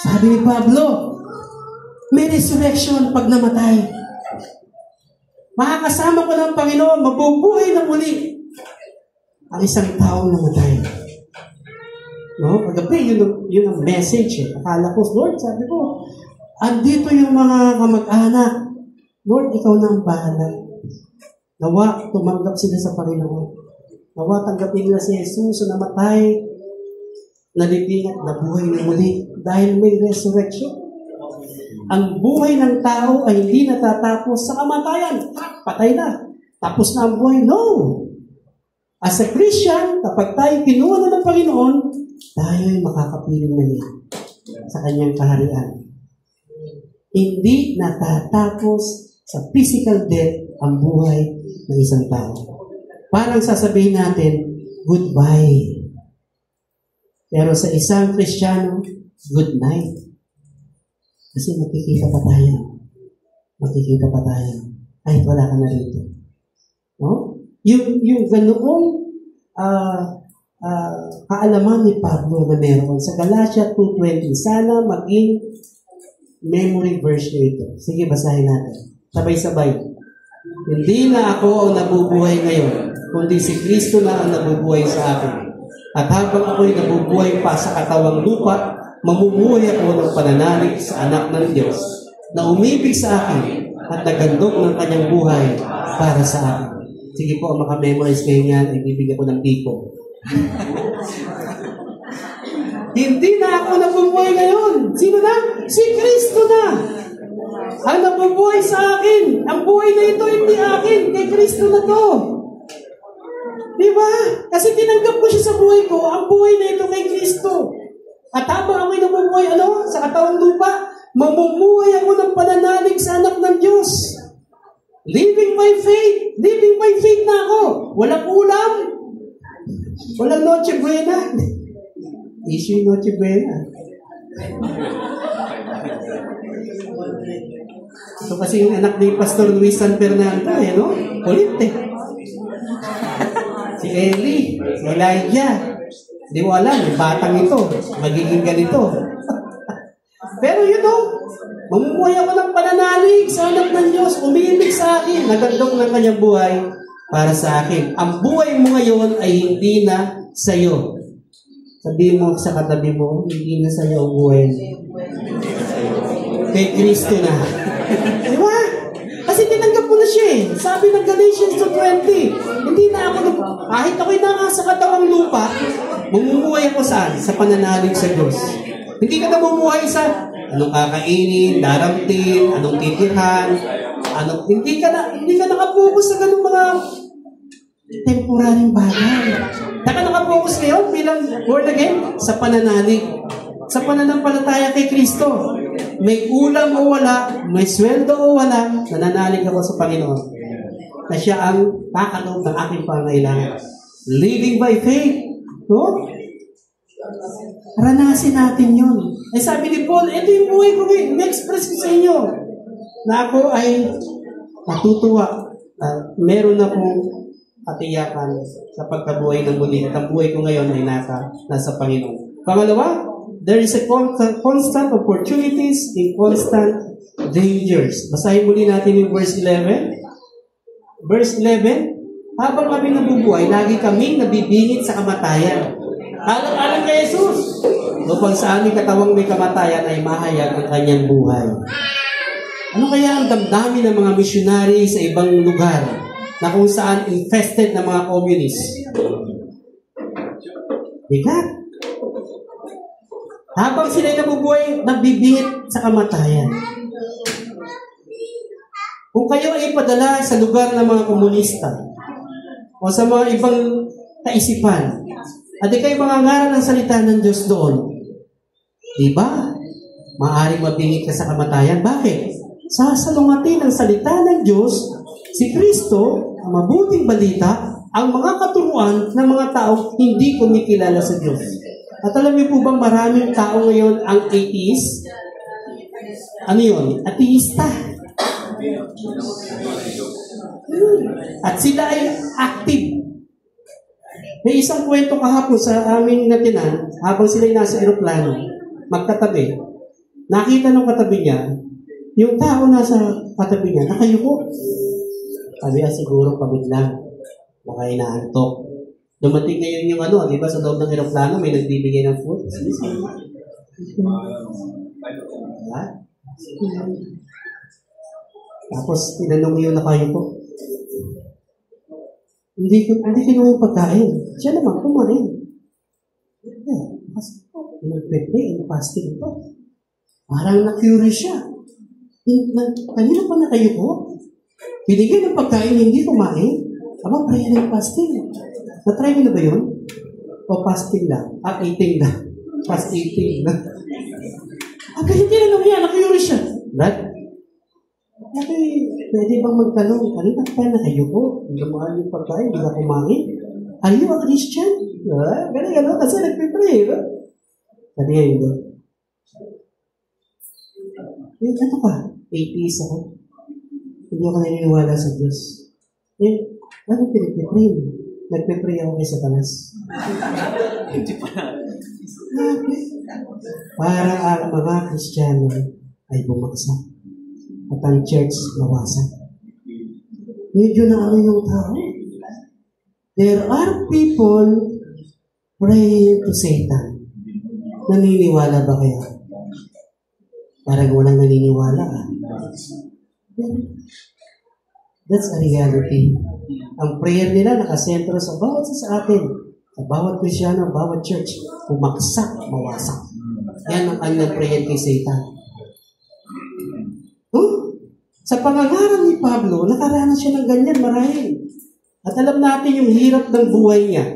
Sabi ni Pablo, may resurrection pag namatay. Makakasama ko ng Panginoon, mabubuhay na muli ang isang taong namatay. No? Paggabi, yun ang message. Akala ko, Lord, sabi ko, andito yung mga kamag-anak. Lord, ikaw na ang bahala. Nawa, tumanggap sila sa Panginoon. Nawa, tanggapin nila si Jesus na namatay, nalibing at nabuhay na muli dahil may resurrection. Ang buhay ng tao ay hindi natatapos sa kamatayan. Patay na. Tapos na ang buhay. No! As a Christian, kapag tayo kinuha na ng Panginoon, tayo ay makakapiling na niya sa kanyang kaharian. Hindi natatapos sa physical death ang buhay ng isang tao. Parang sasabihin natin, goodbye. Pero sa isang Kristiyano, good night. Kasi makikita pa tayo. Makikita pa tayo. Kahit wala ka na rito. No? Yung ganoong kaalaman ni Pablo na meron sa Galatia 2:20, sana maging memory verse nito. Sige, basahin natin. Sabay-sabay. Hindi na ako ang nabubuhay ngayon, kundi si Kristo na ang nabubuhay sa akin. At habang ako'y nabubuhay pa sa katawang lupa, mamumuhay ako ng pananalig sa anak ng Diyos na umibig sa akin at nagandog ng kanyang buhay para sa akin. Sige po, makamemorize kayo niyan, ay bibigyan ko ng tipo. Hindi na ako nabubuhay ngayon. Sino na? Si Kristo na. Ang nabubuhay sa akin. Ang buhay na ito hindi akin. Kay Kristo na to. Diba? Kasi tinanggap ko siya sa buhay ko. Ang buhay na ito kay Kristo. At habang ako'y nabubuhay, sa katawang lupa, mamumuhay ako ng pananalig sa anak ng Diyos. Living by faith. Living by faith na ako. Walang ulam. Walang Noche Buena. Issue Noche Buena. Ito kasi yung anak ni Pastor Luis San Fernando, no? Kulit Si Eli, si Elijah. Di mo alam, yung batang ito, magiging ganito. Pero mamumuhay ako ng pananalig sa anak ng Diyos, umiibig sa akin, nagandong ng kanyang buhay para sa akin. Ang buhay mo ngayon ay hindi na sa'yo. Sabihin mo sa katabi mo, hindi na sa'yo ang buhay mo. Kay Kristo na. Di ba? Kasi tinanggap mo na siya eh. Sabi ng Galatians 2:20, hindi na ako, kahit ako'y nasa katawang lupa, mamumuhay ako saan? Sa pananalig sa Diyos. Hindi ka na mamumuhay sa anong kakainin, daramtin, anong titirhan, hindi ka nakapokus sa ganung mga temporaryong bagay. Nakapokus ngayon bilang born again sa pananalig. Sa pananampalataya kay Kristo. May ulam o wala, may sweldo o wala, nananalig ako sa Panginoon. Na siya ang kakaloob ng aking pangailangan. Living by faith. No? Ranasin natin yun. Sabi ni Paul, ito yung buhay ko, i-express ko sa inyo. Na ako ay matutuwa. Meron na pong katiyakan sa pagkabuhay ng muli. At ang buhay ko ngayon ay nasa Panginoon. Pangalawa, there is a constant opportunities in constant dangers. Basahin muli natin yung verse 11. Verse 11, habang kami nabubuhay, lagi kaming nabibingit sa kamatayan. Alang-alang kay Jesus. Upang sa aming katawang may kamatayan ay mahayag ang kanyang buhay. Ano kaya ang damdamin ng mga missionary sa ibang lugar na kung saan infested ng mga communists? Bigat. Habang sila'y nabubuhay, nagbibingit sa kamatayan. Kung kayo ay ipadala sa lugar ng mga komunista o sa mga ibang kaisipan, at ikay mangangaral ng salita ng Diyos doon, diba? Maaaring mabingit ka sa kamatayan. Bakit? Sasalungatin ng salita ng Diyos, si Kristo, ang mabuting balita, ang mga katuruan ng mga taong hindi kumikilala sa Diyos. At alam niyo po bang maraming tao ngayon ang atheist? Ano yun? Ateista. At sila ay active. May isang kwento kahapon sa aming natinan, habang sila ay nasa aeroplano, magkatabi. Nakita ng katabi niya, yung tao nasa katabi niya, nakayuko. Sabi siguro pagod lang. Baka inaantok. Dumating ngayon yung di ba, sa loob ng aeroplano, may nagbibigay ng food. Tapos, tinanong yung nakayuko. Hindi kinuha yung pagkain. Siya naman, kumain. Kasi, nag-pray and fasting ito. Parang na-curious siya. Kanina pa nakayuko? Binigyan ng pagkain, hindi kumain. Aba, prayer and fasting. Na-try mo na ba yun? O fasting lang? Eating lang. Fast eating lang. Hindi na lang yan. Na-curious siya. Brad? Pwede bang magtanong? Kanina pa na kayo po? Lumaan yung pagkain, hindi na kumain. Are you a Christian? Gano'n. Kasi nagpipray. Sabi nga yun. Ano ka? Atheist ako. Hindi ako naniniwala sa Diyos. Ano pinagpipray mo? Nagpipray ako kay Satanas. Para ang mga Kristiyano ay bumagsak. At ang church nawasan. Medyo na yung tao. There are people praying to Satan. Naniniwala ba kayo? Parang walang naniniwala. That's a reality. Ang prayer nila nakasentro sa bawat sa atin. Sa bawat Kristiyano, bawat church. Pumaksak, mawasak. Yan ang kanyang prayer kay Satan. Sa pangangaral ni Pablo, nakaranas siya ng ganyan marahil. At alam natin yung hirap ng buhay niya.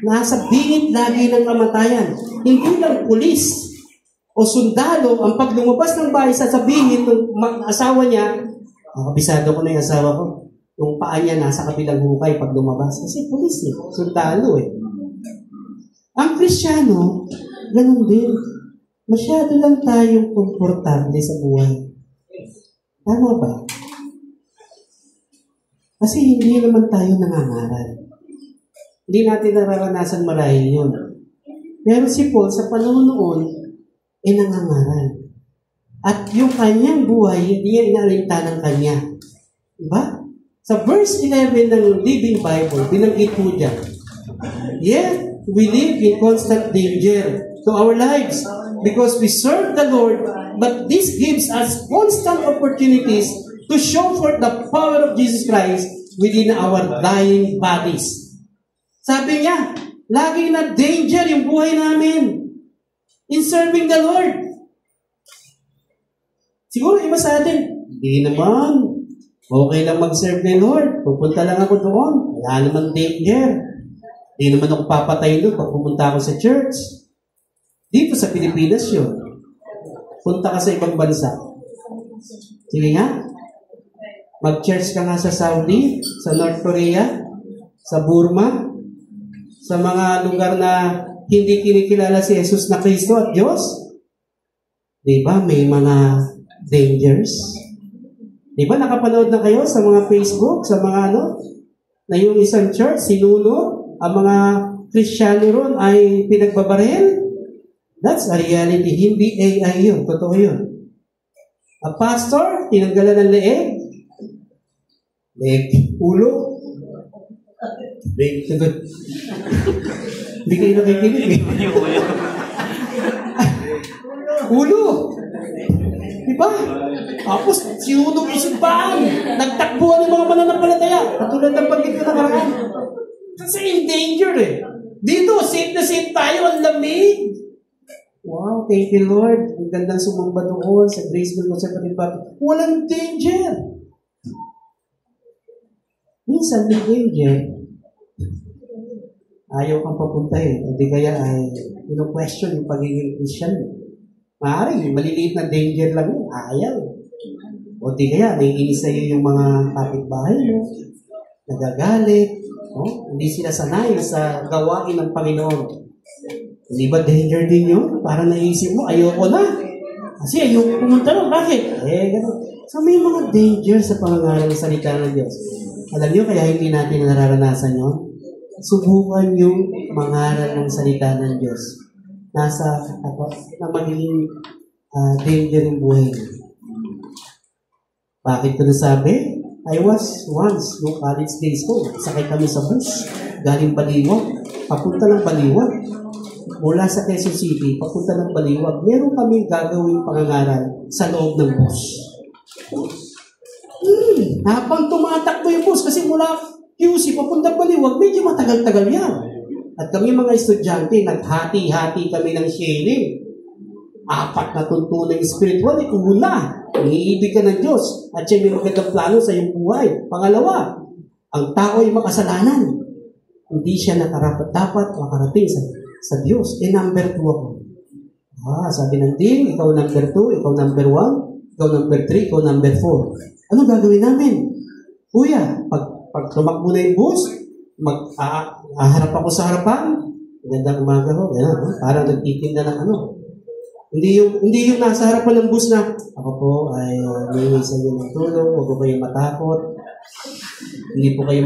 Nasa bingit lagi ng kamatayan. Hindi lang pulis o sundalo ang pag lumabas ng bahay sasabihin ng asawa niya, kabisado ko na yung asawa ko, yung paa niya nasa kabilang hukay pag lumabas. Kasi pulis sundalo Ang Kristiyano, ganun din. Masyado lang tayong komportable sa buhay. Tama ba? Kasi hindi naman tayo nangangaral. Hindi natin nararanasan marahil yun. Pero si Paul, sa panahon noon, ay nangangaral. At yung kanyang buhay, hindi niya inalinta ng kanya. Diba? Sa verse 11 ng Living Bible, binanggit po dyan, yet we live in constant danger to our lives because we serve the Lord, but this gives us constant opportunities to show forth the power of Jesus Christ within our dying bodies. Sabi niya, lagi na danger yung buhay namin in serving the Lord. Siguro iba sa atin, hindi naman. Okay lang mag-serve kay Lord. Pupunta lang ako doon. Wala naman danger. Hindi naman ako papatay doon pag pumunta ako sa church. Dito sa Pilipinas yun. Punta ka sa ibang bansa. Sige nga. Mag-church ka nga sa Saudi, sa North Korea, sa Burma, sa mga lugar na hindi kinikilala si Jesus na Kristo at Diyos. Diba? May mga dangers. Diba? Nakapanood na kayo sa mga Facebook, sa mga na yung isang church, sinuno, ang mga Kristiyano ron ay pinagbabaril. That's a reality. Hindi AI yun. Totoo yun. A pastor, tinanggalan ng leeg. Leeg, ulo. Leeg, tugod. Hindi kayo nakikinig. Ulo. Diba? Tapos, sinunong isipan. Nagtakbuhan ng mga mananampalataya. Katulad ng pagkita ng karaan. Kasi in danger eh. Dito, safe na safe tayo. Ang lamig. Wow, thank you Lord. Ang gandang sumamba doon sa Graceville Conservative Party. Walang danger. Minsan may danger. Ayaw kang papunta eh. Hindi kaya ay question yung pagiging Christian. Maaaring, maliliit na danger lang yun. Ayaw. O di kaya, naiinis sa'yo yung mga kapitbahay mo. Nagagalit. Hindi sila sanay sa gawain ng Panginoon. Hindi ba danger din yun? Parang naisip mo, ayoko na. Kasi ayoko pumunta lang. Bakit? Gano'n. So may mga danger sa pangangaral ng salita ng Diyos. Alam niyo, kaya hindi natin nararanasan yun. Subukan yung mangaral ng salita ng Diyos. Nasa na magiging danger yung buhay. Bakit ko nasabi? I was once, no college days ko, sakay kami sa bus, galing Baliwag, papunta ng Baliwag. Mula sa Quezon City, papunta ng Baliwag, meron kaming gagawing pangangaral sa loob ng bus. Habang tumatakbo yung bus, kasi mula QC, papunta Baliwag, medyo matagal-tagal yan. At kami mga estudyante, naghati-hati kami ng sharing. 4 na tuntunang spiritual, una, iniibig ka ng Diyos at siya may magandang plano sa iyong buhay. Pangalawa, ang tao ay makasalanan. Hindi siya nakarapat-dapat makarating sa Diyos. Number 2 ako. Sabi ng Dean, ikaw number 2, ikaw number 1, ikaw number 3, ikaw number 4. Ano gagawin namin? Kuya, pag tumakbo na yung bus, harap ako sa harapan, magandang umaga ho, parang nagtitinda ng Hindi yung nasa harapan ng bus na, ako po ay may sa inyo ng tulong, huwag po kayo matakot, hindi po kayo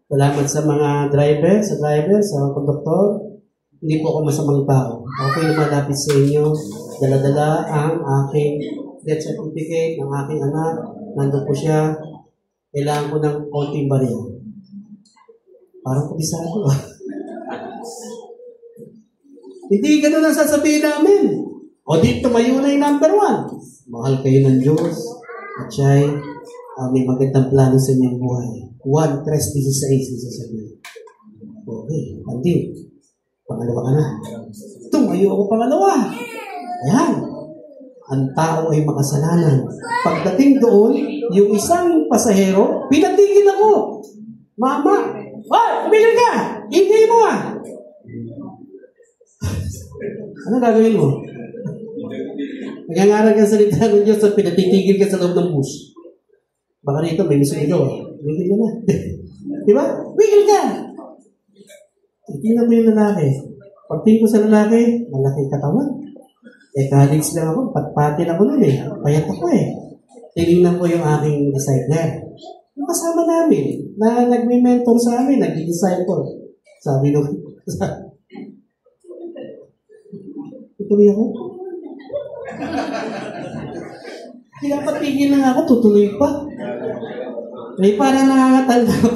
Salamat sa mga driver, sa konduktor, hindi po ako masamang tao. Ako po lumalapit sa inyo, dala-dala ang aking death certificate ng aking anak, nandun po siya, kailangan ko ng konting barya. Parang kabisado Hindi ganun ang sasabihin namin. O di tumayo na yung number 1. Mahal kayo ng Diyos. At siya'y may magandang plano sa inyong buhay. 1:3:16 sasabihin. Okay, hindi. Pangalawa ka na. Tumayo ako pangalawa. Ayan. Ang tao ay makasalanan. Pagdating doon, yung isang pasahero, pinatigil ako. Mama, tumigil ka! Ingay mo Ano gagawin mo? Nag-aaral ka sa salita ng Diyos at pinatitigil ka sa loob ng bus. Baka rito may gusto ito. Wigil ka na. Diba? Wigil ka! Tingnan mo yung lalaki. Pagtingin ko sa lalaki, malaki katawan. College lang ako. Patpatin ako nun Payat ako Tinignan ko yung aking discipler. Yung kasama namin, na nagme-mentor sa amin, nag-disciple. Sabi nung, tuloy ako, Kaya patigil na ako, tutuloy pa. Eh, parang nangangatanda ko.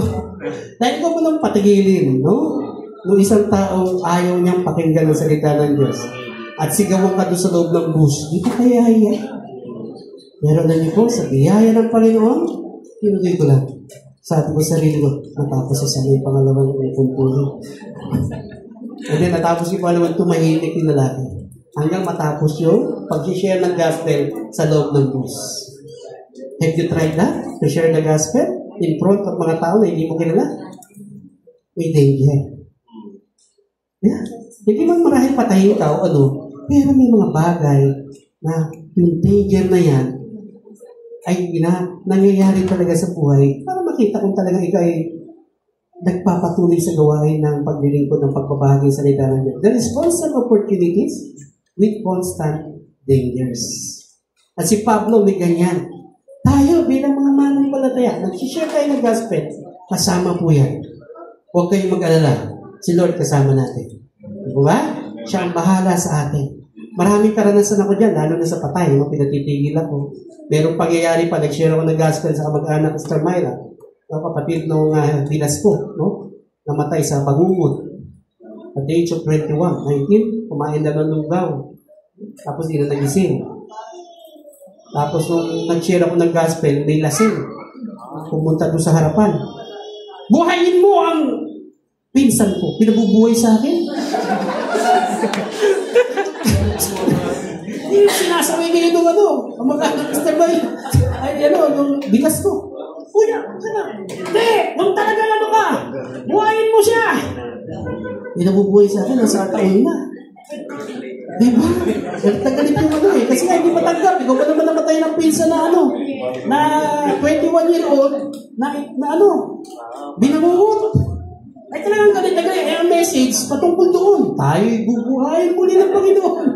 Dahil ko mo nang patigilin, no? Nung isang taong ayaw niyang pakinggan ang salita ng Diyos at sigawan ka doon sa loob ng bus, di ko kaya iya. Pero na niyo po, sa biyaya ng Panginoon, tinuloy ko lang. Sabi ko sa sarili ko, natapos sa yung pangalawang kumpuli. And then natapos yung pangalawang tumahimik yung lalaki. Hanggang matapos yung pag-share ng gospel sa loob ng bus. Have you tried that? To share the gospel in front of mga tao na hindi mo kilala? May danger. Yeah. Hindi man marahil patayin ka o ano, pero may mga bagay na yung danger na yan ay nangyayari talaga sa buhay para makita kung talaga ikaw ay nagpapatuloy sa gawain ng paglilingkod ng pagbabahagi sa salita ng Diyos. There is constant opportunities with constant dangers. At si Pablo may ganyan. Tayo bilang mga mananampalataya, nag-share tayo ng gospel, kasama po yan. Huwag kayong mag-alala. Si Lord kasama natin. Diba? Siya ang bahala sa atin. Maraming karanasan ako dyan, lalo na sa patay, no? Pinatitigil ako. Merong pangyayari pa, nag-share ako ng gospel sa kamag-anak ng Sister Myra, kapatid ng dinas ko, no? Namatay sa Bagumod. At the age of 21, 19, kumain na ng lugaw. Tapos hindi na nagising. Tapos nung nag-share ako ng gospel, may lasing. Pumunta doon sa harapan. Buhayin mo ang pinsan ko. Pinabubuhay sa akin. Sinasaway kayo nung ang mag-anak Mr. Bay. Ay, yung bigas ko. Kuya, hindi, nung talaga ka. Buhayin mo siya. Pinabubuhay sa akin, nasa taon na. Diba? Nagtagalit yung kasi nga hindi matanggap. Ikaw pa naman namatay ng pinsa na na 21-year-old na binangungot. Ay talagang galit-galit. Ang message patungkol doon. Tayo'y bubuhayin muli ng Panginoon.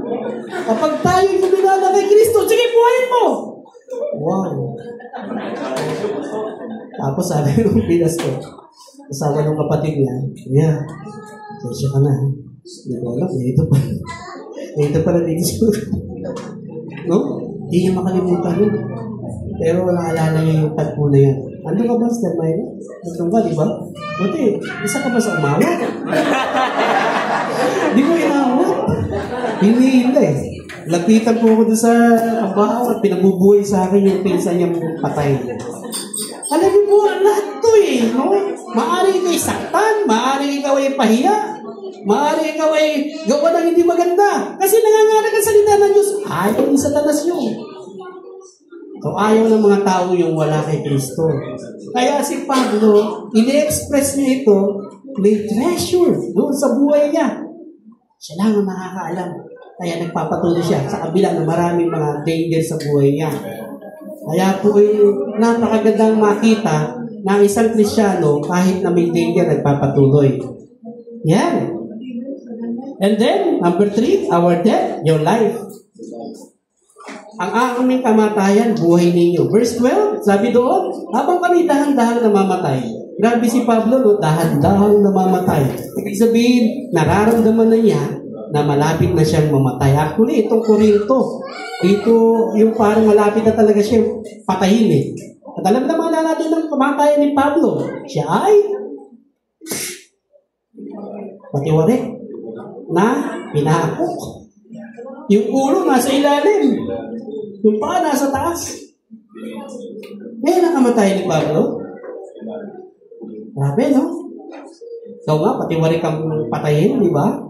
Kapag tayo'y kumilala kay Kristo, sige, buhayin mo! Wow. Tapos sabi ng bilas ko, kasama ng kapatid niya, yeah, siya ka na. Hindi ko alam, ito pala dito. No? Hindi niya makalimutan yun. Pero naalala niya yung tagpo na yan. Ano ka ba, Sister Myra? Ito ba, di ba? Buti, isa ka ba sa umawat? Di ko inawat. Hinihila eh. Lapitan po ako doon sa kabahaw at pinabubuhay sa akin yung pinsan niyang patay. Alam mo po, lahat to eh. No? Maaari ikaw ay saktan, maaari ikaw ay pahiya, maaari ikaw ay gawa ng hindi maganda. Kasi nangangarag ang salita ng Diyos. Ayaw ni Satanas yun. So, ayaw ng mga tao yung wala kay Kristo. Kaya si Pablo, ini-express niya ito, may treasure doon sa buhay niya. Siya lang ang nakakaalam. Kaya nagpapatuloy siya sa kabila ng maraming mga danger sa buhay niya. Kaya po ay napakagandang makita na isang Kristyano kahit na may danger nagpapatuloy. Yan. And then, number 3, our death, your life. Ang aming kamatayan, buhay ninyo. Verse 12, sabi doon, habang kami dahan-dahan namamatay. Grabe si Pablo, no? Dahan-dahan namamatay. Ibig sabihin, nararamdaman na niya na malapit na siyang mamatay. Actually, itong Korinto, dito yung parang malapit na talaga siyang patayin eh. At alam naman na natin ng kamatayan ni Pablo. Siya ay patiwari na pinahakok. Yung ulo nasa ilalim. Yung paa nasa taas. Eh, nakamatay ni Pablo. Grabe, no? Ikaw nga, patiwari kang patayin, di ba?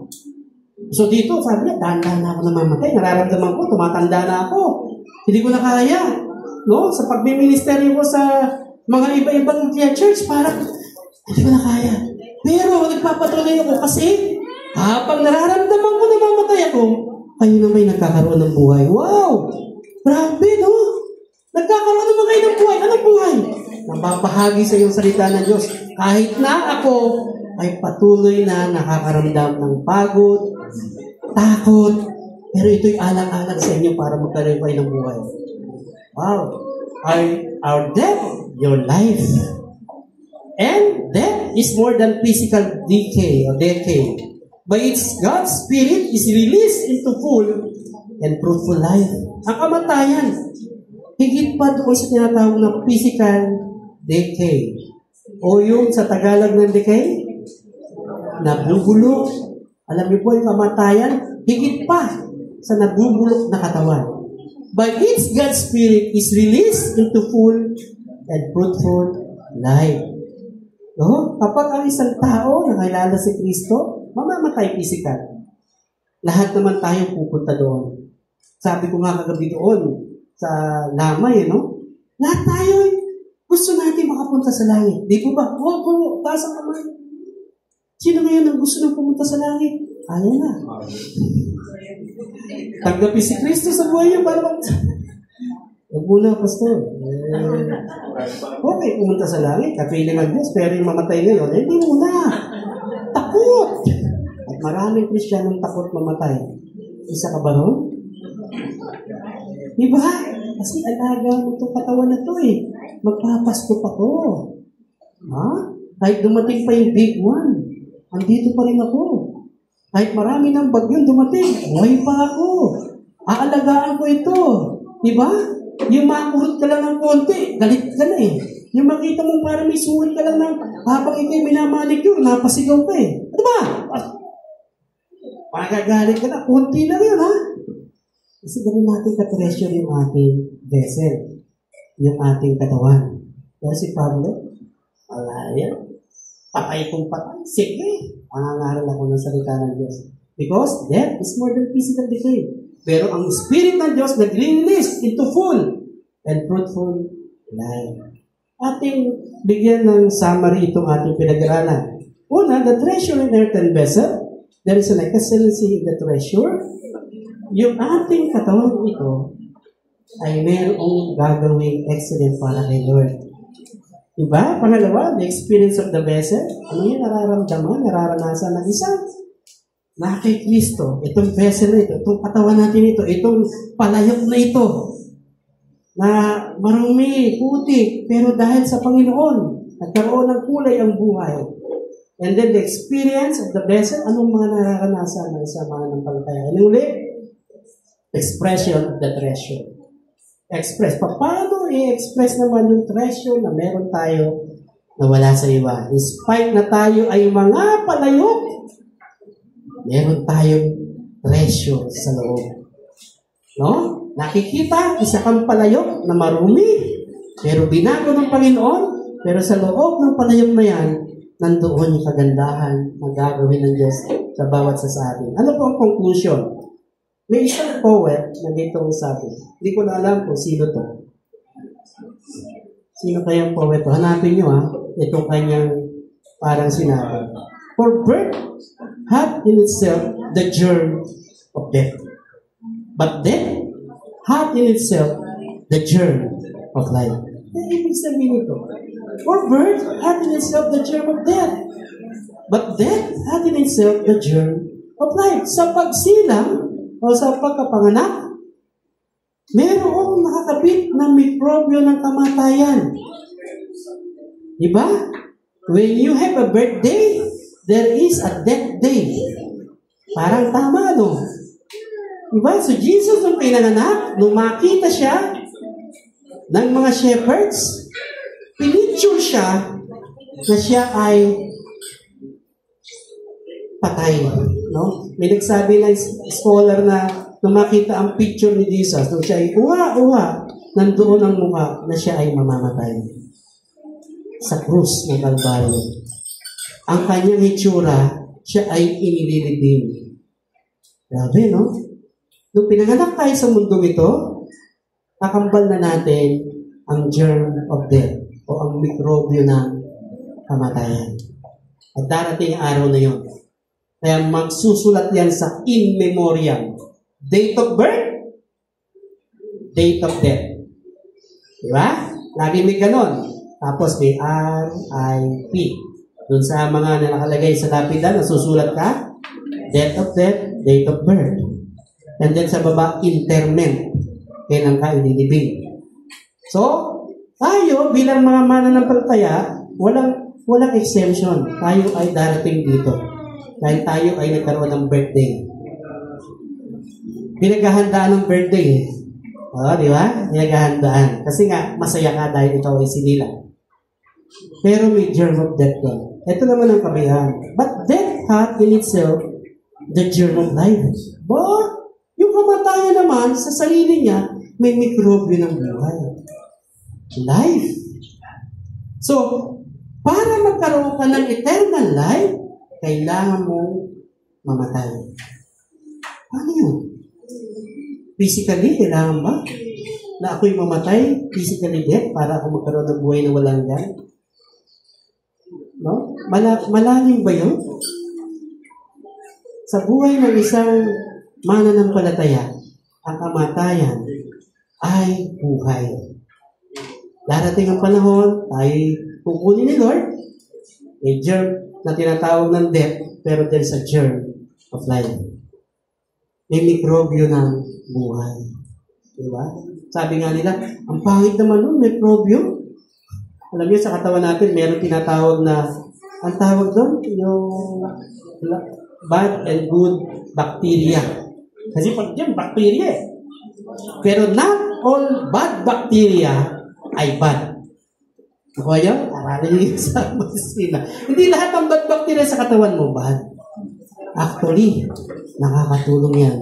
So dito, sabi niya, dahan-dahan na ako namamatay. Nararamdaman ko, tumatanda na ako. Hindi ko na kaya. No? Sa pagbiministeryo ko sa mga iba-ibang church, parang, hindi ko na kaya. Pero, nagpapatuloy ako kasi, habang nararamdaman ko namamatay ako, kayo na may nagkakaroon ng buhay. Wow! Grabe, no? Nagkakaroon naman kayo ng buhay. Anong buhay? Nababahagi sa iyong salita ng Diyos. Kahit na ako ay patuloy na nakakaramdam ng pagod, takot, pero ito'y alang-alang sa inyo para magkaroon kayo ng buhay. Wow! Our death, your life. And death is more than physical decay or decay. But it's God's Spirit is released into full and fruitful life. Ang kamatayan, higit pa doon sa tinatawag na physical decay. O yung sa Tagalog ng decay, nabubulok. Alam niyo po, yung kamatayan, higit pa sa nabubulok na katawan. By its God's Spirit is released into full and fruitful life. No? Kapag ang isang tao nakilala si Kristo, mamamatay physical. Lahat naman tayo pupunta doon. Sabi ko nga kagabi doon sa Lamay, no? Lahat tayo gusto natin makapunta sa langit. Di po ba? Oo, taas ang kamay. Sino ngayon ang gusto nang pumunta sa langit? Ayaw na. Tanggapin si Kristo sa buhay niyo para huwag muna, Pastor. Okay, pumunta sa langit, kapiling ang Diyos, pero yung mamatay ngayon, hindi muna. Takot! At maraming Kristiyanong takot mamatay. Isa ka ba ron? Diba? Kasi alaga mo itong katawan na ito eh. Magpapasko pa ko. Ha? Kahit dumating pa yung big one, andito pa rin ako. Kahit marami ng bagyo dumating, buhay pa ako. Aalagaan ko ito. Diba? Yung makurot ka lang ng konti, galit ka na eh. Yung makita mo parang may suwal ka lang ng habang ikay minamanicure, napasigaw ka eh. Diba? Pagagalit ka na, konti lang yun ha. Kasi gawin natin ka-treasure yung ating vessel, yung ating katawan. Kaya si Pablo, alaya, patay kong patay, sige, pangangaral ako ng salita ng Diyos. Because death is more than physical decay. Pero ang Spirit ng Diyos nag-release into full and fruitful life. Ating bigyan ng summary itong ating pinag-aralan. Una, the treasure in earthen vessel. There is an excellency in the treasure. Yung ating katawan ito ay mayroong gagawing excellent para kay Lord. Diba? Pangalawa, the experience of the vessel. Ano yung nararamdaman, nararanasan ng isa? Na kay Kristo, itong vessel na ito, itong katawan natin ito, itong palayok na ito, na marumi, putik, pero dahil sa Panginoon, nagkaroon ng kulay ang buhay. And then the experience of the vessel, anong mga nararanasan ng isa mananampalataya? Ano ulit? Expression of the treasure. Express. Paano i-express naman yung treasure na meron tayo na wala sa iba? In spite na tayo ay mga palayok, meron tayong treasure sa loob. No? Nakikita, isa kang palayok na marumi, pero binago ng Panginoon, pero sa loob ng palayok na yan, nandoon yung kagandahan na gagawin ng Diyos sa bawat sa atin. Ano po ang conclusion? May isang poet na ditong sabi. Hindi ko na alam kung sino to. Sino kayang poet to? Hanapin nyo itong kanyang parang sinabi. For birth hath in itself the germ of death. But death hath in itself the germ of life. Ano ibig sabihin ito? For birth hath in itself the germ of death. But death hath in itself the germ of life. Sa pagsilang o sa pagkapanganak, mayroong nakakabit na mikrobyo ng kamatayan. Diba? When you have a birthday, there is a death day. Parang tama, no? Diba? So, Jesus nung pinanganak, nung makita siya ng mga shepherds, pinicture siya na siya ay patay. No? May nagsabi na scholar na nung makita ang picture ni Jesus, nung siya ay uha, nandoon ang mukha na siya ay mamamatay sa krus ng Kalbaryo. Ang kanyang hitsura, siya ay inililibing. Grabe, no? Nung pinanganak tayo sa mundong ito, kakambal na natin ang germ of death o ang mikrobyo ng kamatayan. At darating ang araw na yun. Kaya magsusulat yan sa in memoriam. Date of birth, date of death. Diba? Lagi may ganon. Tapos may RIP. Doon sa mga na nakalagay sa lapidan, nasusulat ka, date of death, date of birth. And then sa baba, interment. Kailan ka inilibing. So, tayo bilang mga mananampalataya, walang exemption. Tayo ay darating dito. Dahil tayo ay nagkaroon ng birthday. pinaghahandaan ng birthday eh. Oo, di ba? Pinaghahandaan. Kasi nga, masaya ka dahil ikaw ay sinila. Pero may germ of death doon. Ito naman ang kabihan. But death hath in itself the germ of life. Ba? Yung kamatayan naman, sa sarili niya, may mikrobyo ng buhay. Life. So, para magkaroon ka ng eternal life, kailangan mo mamatay. Paano yun? Physically, kailangan ba? Na ako'y mamatay, physically death, para ako magkaroon ng buhay na walang hanggan? No? Malalim ba yun? Sa buhay ng isang mananampalataya, ang kamatayan ay buhay. Darating ang panahon, tayo kukunin ni Lord, may germ na tinatawag ng death, pero there's a germ of life. May mikrobyo ng buhay. Diba? Sabi nga nila, ang pangit naman nun, mikrobyo. Alam niyo, sa katawan natin, meron tinatawag na, ang tawag doon, yung bad and good bacteria. Kasi pag yan, bacteria eh. Pero not all bad bacteria ay bad. Ako yun, aralin yung sa masina. Hindi lahat ng bad bacteria sa katawan mo bad. Actually, nakakatulong yan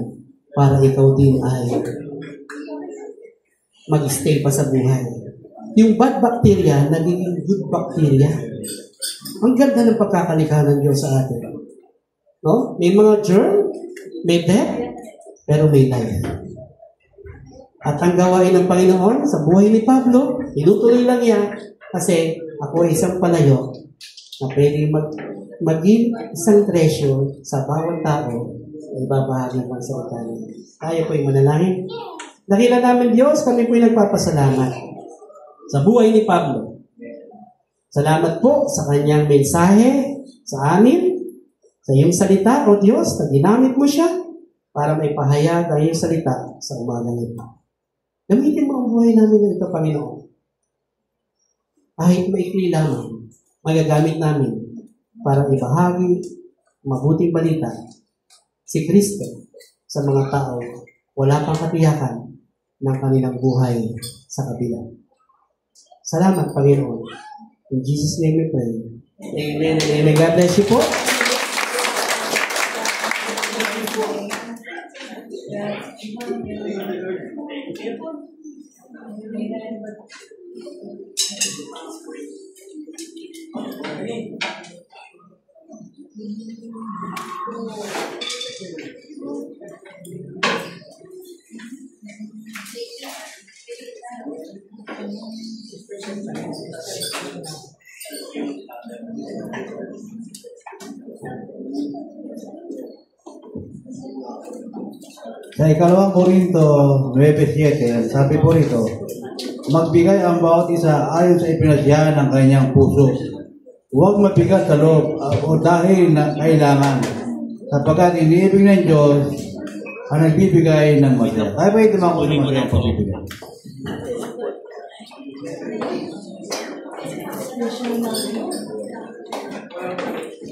para ikaw din ay mag-stay pa sa buhay. Yung bad bacteria, nagiging good bacteria. Ang ganda ng pagkakalikha ng Diyos sa atin. No? May mga germ, may death, pero may life. At ang gawain ng Panginoon sa buhay ni Pablo, inutuloy lang yan kasi ako ay isang palayo na pwedeng maging isang treasure sa bawat tao na ibabahagi ng salita niya. Tayo po'y manalangin. Nakila namin Diyos, kami po'y nagpapasalamat sa buhay ni Pablo. Salamat po sa kanyang mensahe sa amin, sa iyong salita, O Diyos, na ginamit mo siya para may pahayag ang iyong salita sa umagang ito. Gamitin mo ang buhay namin ito, Panginoon. Kahit maikli lamang, magagamit namin para ibahagi mabuting balita si Kristo sa mga tao wala pang katiyakan ng kanilang buhay sa kabila. Salamat, Panginoon. In Jesus' name we pray. Amen and amen. God bless you po. Sa ikalawang Korinto 9:7, sabi po rito, magbigay ang bawat isa ayon sa ipinasyahan ng kanyang puso. Huwag mabigat sa loob o dahil na kailangan, sapagkat iniibig ng Diyos ang nagbibigay ng masaya. Tayo ba ito mga kunin masaya ang pagbibigay?